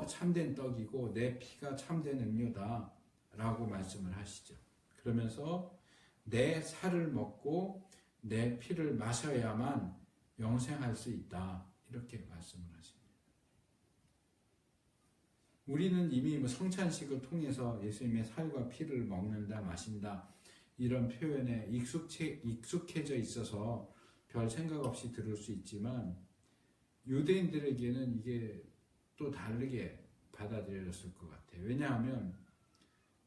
참된 떡이고 내 피가 참된 음료다 라고 말씀을 하시죠. 그러면서 내 살을 먹고 내 피를 마셔야만 영생할 수 있다 이렇게 말씀을 하십니다. 우리는 이미 성찬식을 통해서 예수님의 살과 피를 먹는다 마신다 이런 표현에 익숙해져 있어서 별 생각 없이 들을 수 있지만 유대인들에게는 이게 또 다르게 받아들여졌을 것 같아요. 왜냐하면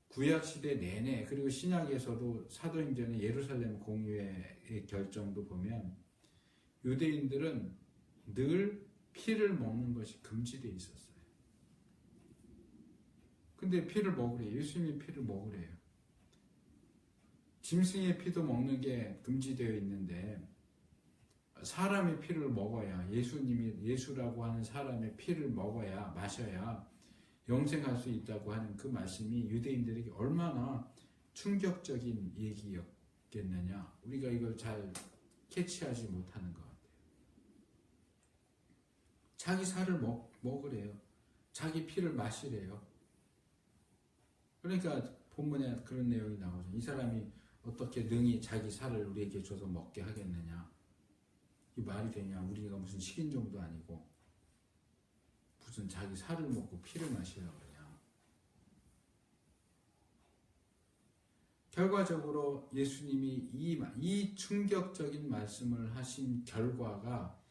구약시대 내내 그리고 신약에서도 사도행전의 예루살렘 공유의 결정도 보면 유대인들은 늘 피를 먹는 것이 금지되어 있었어요. 근데 피를 먹으래요. 예수님의 피를 먹으래요. 짐승의 피도 먹는 게 금지되어 있는데 사람의 피를 먹어야 예수라고 하는 사람의 피를 먹어야 마셔야 영생할 수 있다고 하는 그 말씀이 유대인들에게 얼마나 충격적인 얘기였겠느냐. 우리가 이걸 잘 캐치하지 못하는 것 같아요. 자기 살을 먹으래요. 자기 피를 마시래요. 그러니까 본문에 그런 내용이 나오죠. 이 사람이 어떻게 능히 자기 살을 우리에게 줘서 먹게 하겠느냐. 이 말이 되냐. 우리가 무슨 식인종도 아니고 무슨 자기 살을 먹고 피를 마시려고 그러냐. 결과적으로 예수님이 이 충격적인 말씀을 하신 결과가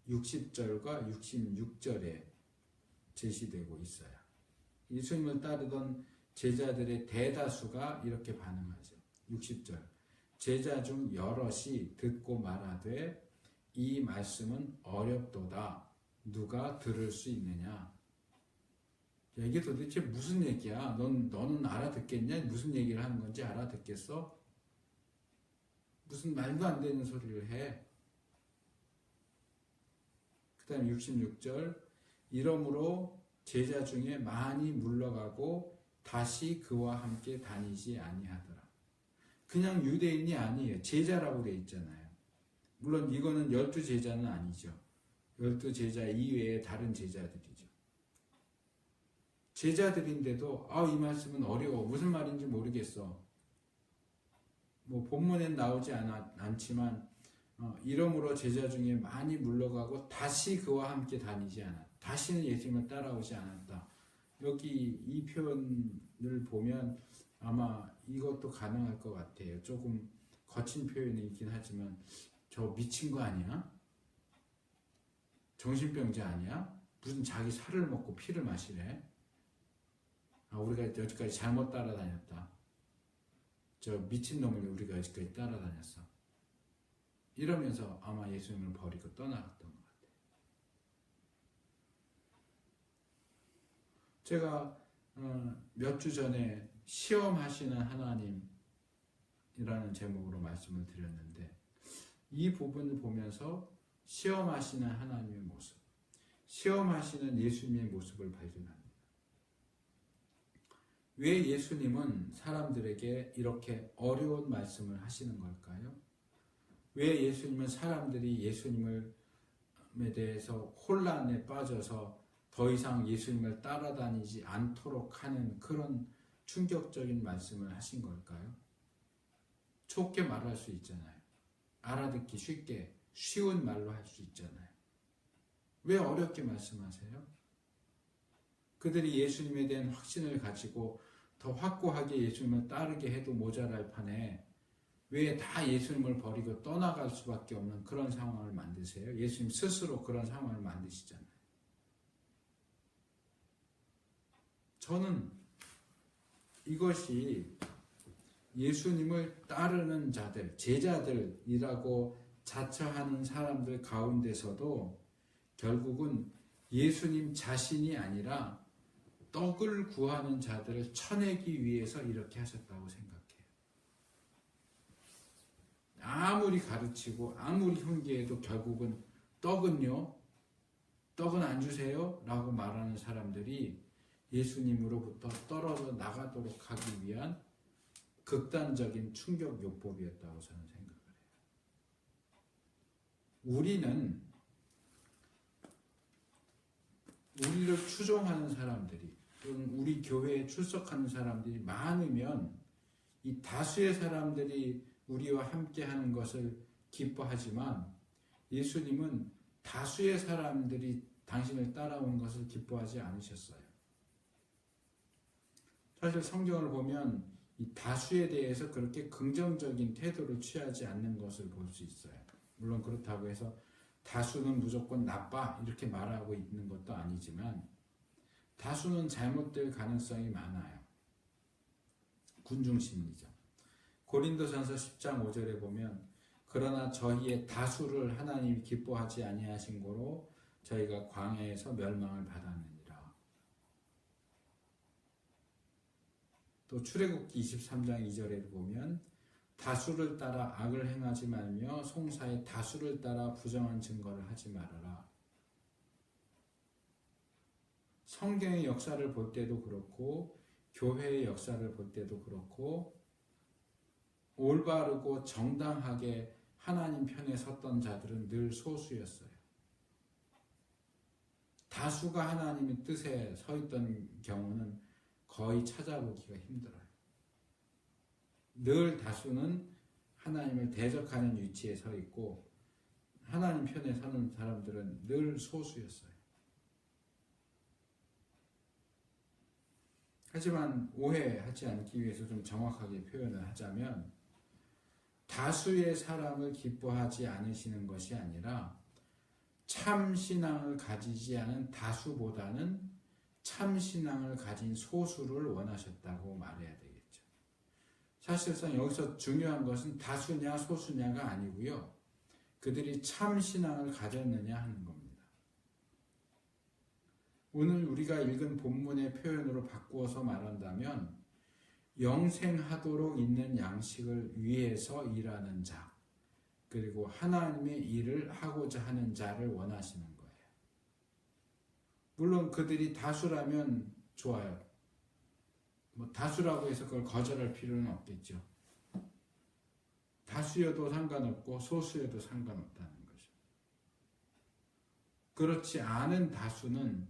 60절과 66절에 제시되고 있어요. 예수님을 따르던 제자들의 대다수가 이렇게 반응하죠. 60절. 제자 중 여럿이 듣고 말하되 이 말씀은 어렵도다. 누가 들을 수 있느냐? 이게 도대체 무슨 얘기야? 너는 알아듣겠냐? 무슨 얘기를 하는 건지 알아듣겠어? 무슨 말도 안 되는 소리를 해. 그 다음 66절. 이러므로 제자 중에 많이 물러가고 다시 그와 함께 다니지 아니하더라. 그냥 유대인이 아니에요. 제자라고 돼 있잖아요. 물론 이거는 12제자는 아니죠. 12제자 이외의 다른 제자들이죠. 제자들인데도 이 말씀은 어려워. 무슨 말인지 모르겠어. 뭐 본문엔 나오지 않지만 이러므로 제자 중에 많이 물러가고 다시 그와 함께 다니지 않았다. 다시는 예수님을 따라오지 않았다. 여기 이 표현을 보면 아마 이것도 가능할 것 같아요. 조금 거친 표현이긴 하지만 저 미친 거 아니야? 정신병자 아니야? 무슨 자기 살을 먹고 피를 마시래? 우리가 여기까지 잘못 따라다녔다. 저 미친놈을 우리가 여기까지 따라다녔어. 이러면서 아마 예수님을 버리고 떠나갔던 것 같아요. 제가 몇 주 전에 시험하시는 하나님이라는 제목으로 말씀을 드렸는데 이 부분을 보면서 시험하시는 하나님의 모습, 시험하시는 예수님의 모습을 발견합니다. 왜 예수님은 사람들에게 이렇게 어려운 말씀을 하시는 걸까요? 왜 예수님은 사람들이 예수님에 대해서 혼란에 빠져서 더 이상 예수님을 따라다니지 않도록 하는 그런 충격적인 말씀을 하신 걸까요? 좁게 말할 수 있잖아요. 알아듣기 쉽게 쉬운 말로 할 수 있잖아요. 왜 어렵게 말씀하세요? 그들이 예수님에 대한 확신을 가지고 더 확고하게 예수님을 따르게 해도 모자랄 판에 왜 다 예수님을 버리고 떠나갈 수밖에 없는 그런 상황을 만드세요? 예수님 스스로 그런 상황을 만드시잖아요. 저는 이것이 예수님을 따르는 자들, 제자들이라고 자처하는 사람들 가운데서도 결국은 예수님 자신이 아니라 떡을 구하는 자들을 쳐내기 위해서 이렇게 하셨다고 생각해요. 아무리 가르치고 아무리 훈계해도 결국은 떡은요? 떡은 안 주세요? 라고 말하는 사람들이 예수님으로부터 떨어져 나가도록 하기 위한 극단적인 충격 요법이었다고 저는 생각을 해요. 우리는 우리를 추종하는 사람들이 또는 우리 교회에 출석하는 사람들이 많으면 이 다수의 사람들이 우리와 함께하는 것을 기뻐하지만 예수님은 다수의 사람들이 당신을 따라오는 것을 기뻐하지 않으셨어요. 사실 성경을 보면 이 다수에 대해서 그렇게 긍정적인 태도를 취하지 않는 것을 볼 수 있어요. 물론 그렇다고 해서 다수는 무조건 나빠 이렇게 말하고 있는 것도 아니지만 다수는 잘못될 가능성이 많아요. 군중심리죠. 고린도전서 10장 5절에 보면 그러나 저희의 다수를 하나님이 기뻐하지 아니하신 고로 저희가 광야에서 멸망을 받았느니라. 또 출애굽기 23장 2절에 보면 다수를 따라 악을 행하지 말며 송사의 다수를 따라 부정한 증거를 하지 말아라. 성경의 역사를 볼 때도 그렇고 교회의 역사를 볼 때도 그렇고 올바르고 정당하게 하나님 편에 섰던 자들은 늘 소수였어요. 다수가 하나님의 뜻에 서 있던 경우는 거의 찾아보기가 힘들어요. 늘 다수는 하나님을 대적하는 위치에 서 있고 하나님 편에 서는 사람들은 늘 소수였어요. 하지만 오해하지 않기 위해서 좀 정확하게 표현을 하자면 다수의 사람을 기뻐하지 않으시는 것이 아니라 참 신앙을 가지지 않은 다수보다는 참 신앙을 가진 소수를 원하셨다고 말해야 되겠죠. 사실상 여기서 중요한 것은 다수냐 소수냐가 아니고요. 그들이 참 신앙을 가졌느냐 하는 겁니다. 오늘 우리가 읽은 본문의 표현으로 바꾸어서 말한다면 영생하도록 있는 양식을 위해서 일하는 자, 그리고 하나님의 일을 하고자 하는 자를 원하시는 거예요. 물론 그들이 다수라면 좋아요. 다수라고 해서 그걸 거절할 필요는 없겠죠. 다수여도 상관없고 소수여도 상관없다는 거죠. 그렇지 않은 다수는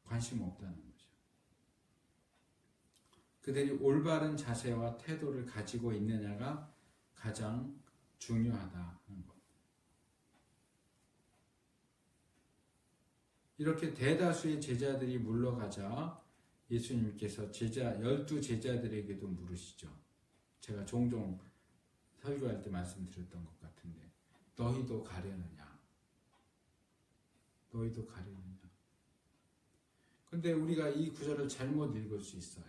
관심 없다는 거죠. 그들이 올바른 자세와 태도를 가지고 있느냐가 가장 중요하다는 것. 이렇게 대다수의 제자들이 물러가자 예수님께서 12제자들에게도 물으시죠. 제가 종종 설교할 때 말씀드렸던 것 같은데 너희도 가려느냐? 너희도 가려느냐? 근데 우리가 이 구절을 잘못 읽을 수 있어요.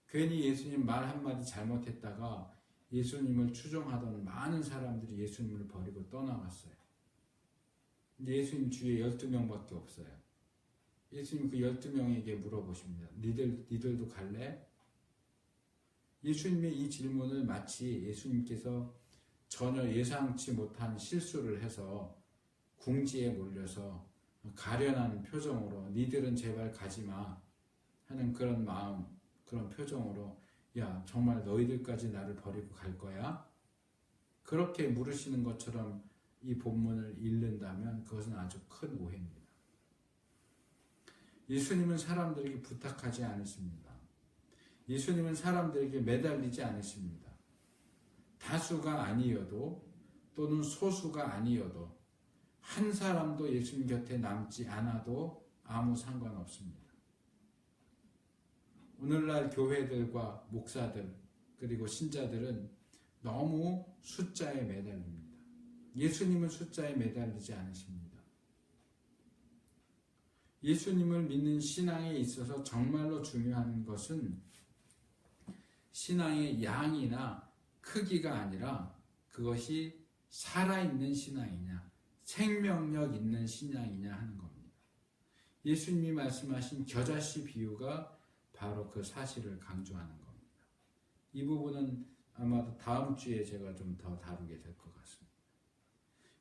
괜히 예수님 말 한마디 잘못했다가 예수님을 추종하던 많은 사람들이 예수님을 버리고 떠나갔어요. 예수님 주위에 12명밖에 없어요. 예수님 그 12명에게 물어보십니다. 니들도 갈래? 예수님의 이 질문을 마치 예수님께서 전혀 예상치 못한 실수를 해서 궁지에 몰려서 가련한 표정으로 니들은 제발 가지마 하는 그런 마음, 그런 표정으로 야 정말 너희들까지 나를 버리고 갈 거야? 그렇게 물으시는 것처럼 이 본문을 읽는다면 그것은 아주 큰 오해입니다. 예수님은 사람들에게 부탁하지 않으십니다. 예수님은 사람들에게 매달리지 않으십니다. 다수가 아니어도 또는 소수가 아니어도 한 사람도 예수님 곁에 남지 않아도 아무 상관없습니다. 오늘날 교회들과 목사들 그리고 신자들은 너무 숫자에 매달립니다. 예수님은 숫자에 매달리지 않으십니다. 예수님을 믿는 신앙에 있어서 정말로 중요한 것은 신앙의 양이나 크기가 아니라 그것이 살아있는 신앙이냐 생명력 있는 신앙이냐 하는 겁니다. 예수님이 말씀하신 겨자씨 비유가 바로 그 사실을 강조하는 겁니다. 이 부분은 아마도 다음 주에 제가 좀 더 다루게 될 것 같습니다.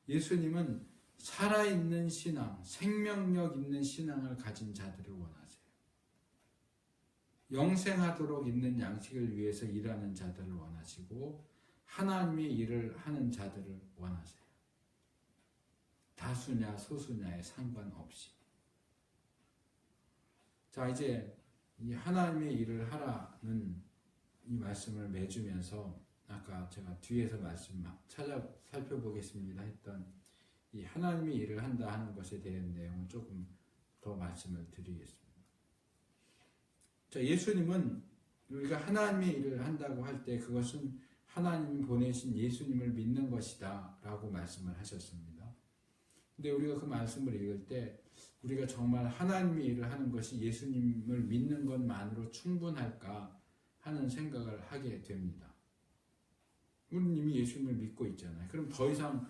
예수님은 살아있는 신앙, 생명력 있는 신앙을 가진 자들을 원하세요. 영생하도록 있는 양식을 위해서 일하는 자들을 원하시고 하나님의 일을 하는 자들을 원하세요. 다수냐 소수냐에 상관없이. 자, 이제 이 하나님의 일을 하라는 이 말씀을 맺으면서 아까 제가 뒤에서 말씀 살펴보겠습니다 했던 이 하나님의 일을 한다 하는 것에 대한 내용을 조금 더 말씀을 드리겠습니다. 자, 예수님은 우리가 하나님의 일을 한다고 할 때 그것은 하나님이 보내신 예수님을 믿는 것이다 라고 말씀을 하셨습니다. 근데 우리가 그 말씀을 읽을 때 우리가 정말 하나님의 일을 하는 것이 예수님을 믿는 것만으로 충분할까 하는 생각을 하게 됩니다. 우리는 이미 예수님을 믿고 있잖아요. 그럼 더 이상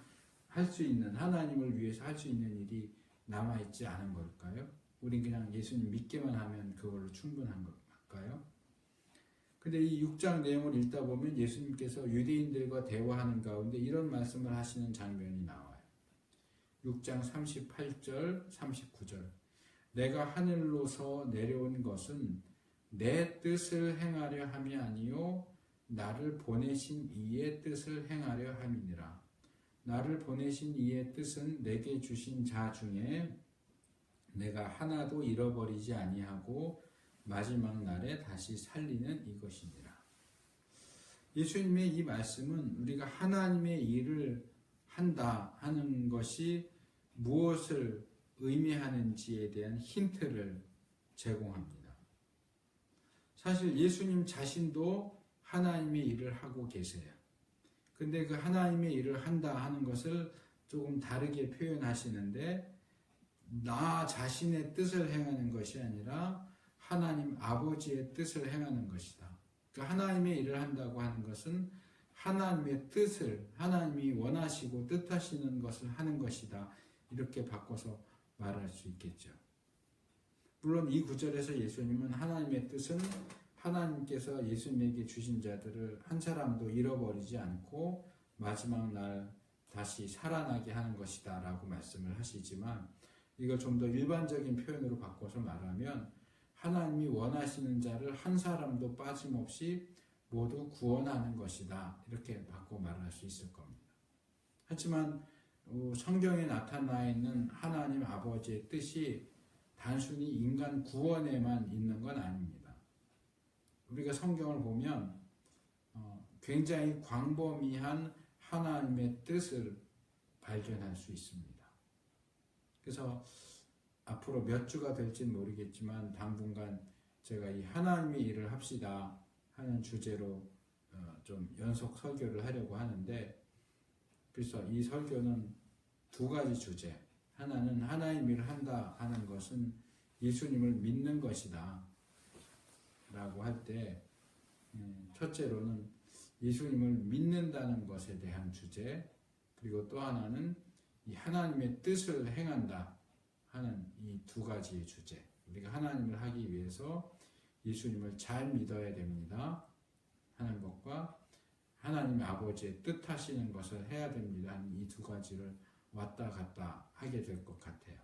할 수 있는, 하나님을 위해서 할 수 있는 일이 남아있지 않은 걸까요? 우린 그냥 예수님 믿기만 하면 그걸로 충분한 걸까요? 근데 이 6장 내용을 읽다 보면 예수님께서 유대인들과 대화하는 가운데 이런 말씀을 하시는 장면이 나와요. 6장 38절, 39절. 내가 하늘로서 내려온 것은 내 뜻을 행하려 함이 아니요 나를 보내신 이의 뜻을 행하려 함이니라. 나를 보내신 이의 뜻은 내게 주신 자 중에 내가 하나도 잃어버리지 아니하고 마지막 날에 다시 살리는 이것이니라. 예수님의 이 말씀은 우리가 하나님의 일을 한다 하는 것이 무엇을 의미하는지에 대한 힌트를 제공합니다. 사실 예수님 자신도 하나님의 일을 하고 계세요. 근데 그 하나님의 일을 한다 하는 것을 조금 다르게 표현하시는데, 나 자신의 뜻을 행하는 것이 아니라 하나님 아버지의 뜻을 행하는 것이다. 그 하나님의 일을 한다고 하는 것은 하나님의 뜻을, 하나님이 원하시고 뜻하시는 것을 하는 것이다. 이렇게 바꿔서 말할 수 있겠죠. 물론 이 구절에서 예수님은 하나님의 뜻은 하나님께서 예수님에게 주신 자들을 한 사람도 잃어버리지 않고 마지막 날 다시 살아나게 하는 것이다 라고 말씀을 하시지만, 이걸 좀 더 일반적인 표현으로 바꿔서 말하면 하나님이 원하시는 자를 한 사람도 빠짐없이 모두 구원하는 것이다, 이렇게 바꿔 말할 수 있을 겁니다. 하지만 성경에 나타나 있는 하나님 아버지의 뜻이 단순히 인간 구원에만 있는 건 아닙니다. 우리가 성경을 보면 굉장히 광범위한 하나님의 뜻을 발견할 수 있습니다. 그래서 앞으로 몇 주가 될지는 모르겠지만 당분간 제가 이 하나님의 일을 합시다 하는 주제로 좀 연속 설교를 하려고 하는데, 그래서 이 설교는 두 가지 주제, 하나는 하나님 일을 한다 하는 것은 예수님을 믿는 것이다 라고 할 때, 첫째로는 예수님을 믿는다는 것에 대한 주제, 그리고 또 하나는 이 하나님의 뜻을 행한다 하는 이 두 가지의 주제, 우리가 하나님을 하기 위해서 예수님을 잘 믿어야 됩니다 하는 것과 하나님 아버지의 뜻하시는 것을 해야 됩니다 하는 이 두 가지를 왔다 갔다 하게 될 것 같아요.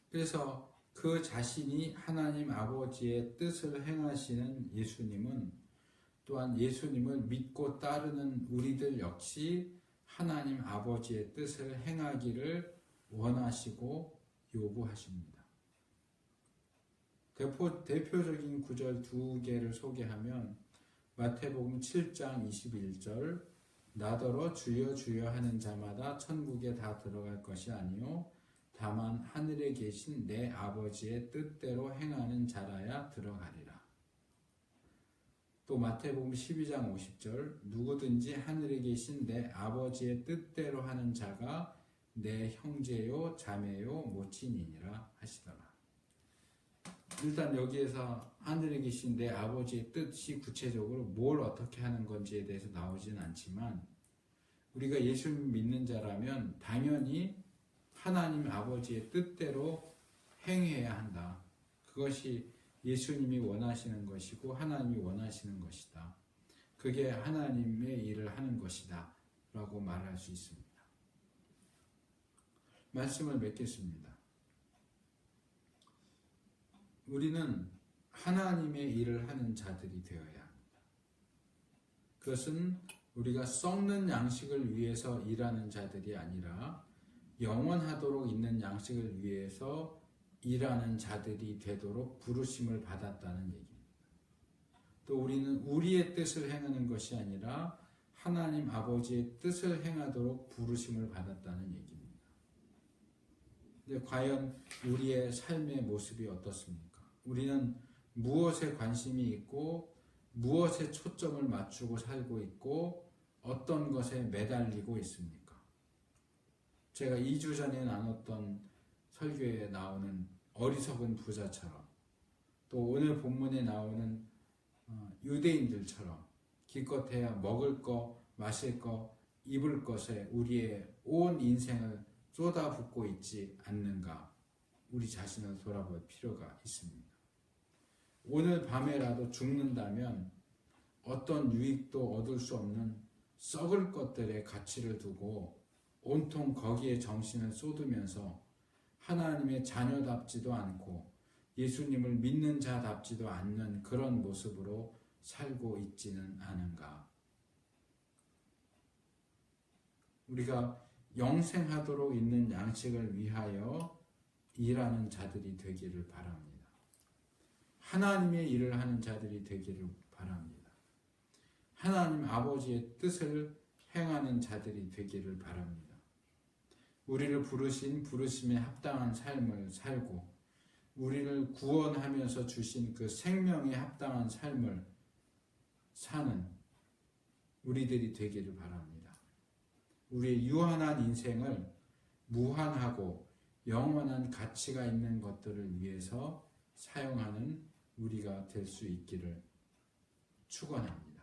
그래서 그 자신이 하나님 아버지의 뜻을 행하시는 예수님은 또한 예수님을 믿고 따르는 우리들 역시 하나님 아버지의 뜻을 행하기를 원하시고 요구하십니다. 대표적인 구절 두 개를 소개하면, 마태복음 7장 21절, 나더러 주여 주여 하는 자마다 천국에 다 들어갈 것이 아니요 다만 하늘에 계신 내 아버지의 뜻대로 행하는 자라야 들어가리라. 또 마태복음 12장 50절, 누구든지 하늘에 계신 내 아버지의 뜻대로 하는 자가 내 형제요 자매요 모친이니라 하시더라. 일단 여기에서 하늘에 계신 내 아버지의 뜻이 구체적으로 뭘 어떻게 하는 건지에 대해서 나오지는 않지만, 우리가 예수님 믿는 자라면 당연히 하나님 아버지의 뜻대로 행해야 한다. 그것이 예수님이 원하시는 것이고 하나님이 원하시는 것이다. 그게 하나님의 일을 하는 것이다 라고 말할 수 있습니다. 말씀을 맺겠습니다. 우리는 하나님의 일을 하는 자들이 되어야 합니다. 그것은 우리가 썩는 양식을 위해서 일하는 자들이 아니라 영원하도록 있는 양식을 위해서 일하는 자들이 되도록 부르심을 받았다는 얘기입니다. 또 우리는 우리의 뜻을 행하는 것이 아니라 하나님 아버지의 뜻을 행하도록 부르심을 받았다는 얘기입니다. 근데 과연 우리의 삶의 모습이 어떻습니까? 우리는 무엇에 관심이 있고 무엇에 초점을 맞추고 살고 있고 어떤 것에 매달리고 있습니까? 제가 2주 전에 나눴던 설교에 나오는 어리석은 부자처럼, 또 오늘 본문에 나오는 유대인들처럼 기껏해야 먹을 거, 마실 거, 입을 것에 우리의 온 인생을 쏟아붓고 있지 않는가, 우리 자신을 돌아볼 필요가 있습니다. 오늘 밤에라도 죽는다면 어떤 유익도 얻을 수 없는 썩을 것들의 가치를 두고 온통 거기에 정신을 쏟으면서 하나님의 자녀답지도 않고 예수님을 믿는 자답지도 않는 그런 모습으로 살고 있지는 않은가. 우리가 영생하도록 있는 양식을 위하여 일하는 자들이 되기를 바랍니다. 하나님의 일을 하는 자들이 되기를 바랍니다. 하나님 아버지의 뜻을 행하는 자들이 되기를 바랍니다. 우리를 부르신 부르심에 합당한 삶을 살고 우리를 구원하면서 주신 그 생명에 합당한 삶을 사는 우리들이 되기를 바랍니다. 우리의 유한한 인생을 무한하고 영원한 가치가 있는 것들을 위해서 사용하는 우리가 될 수 있기를 축원합니다.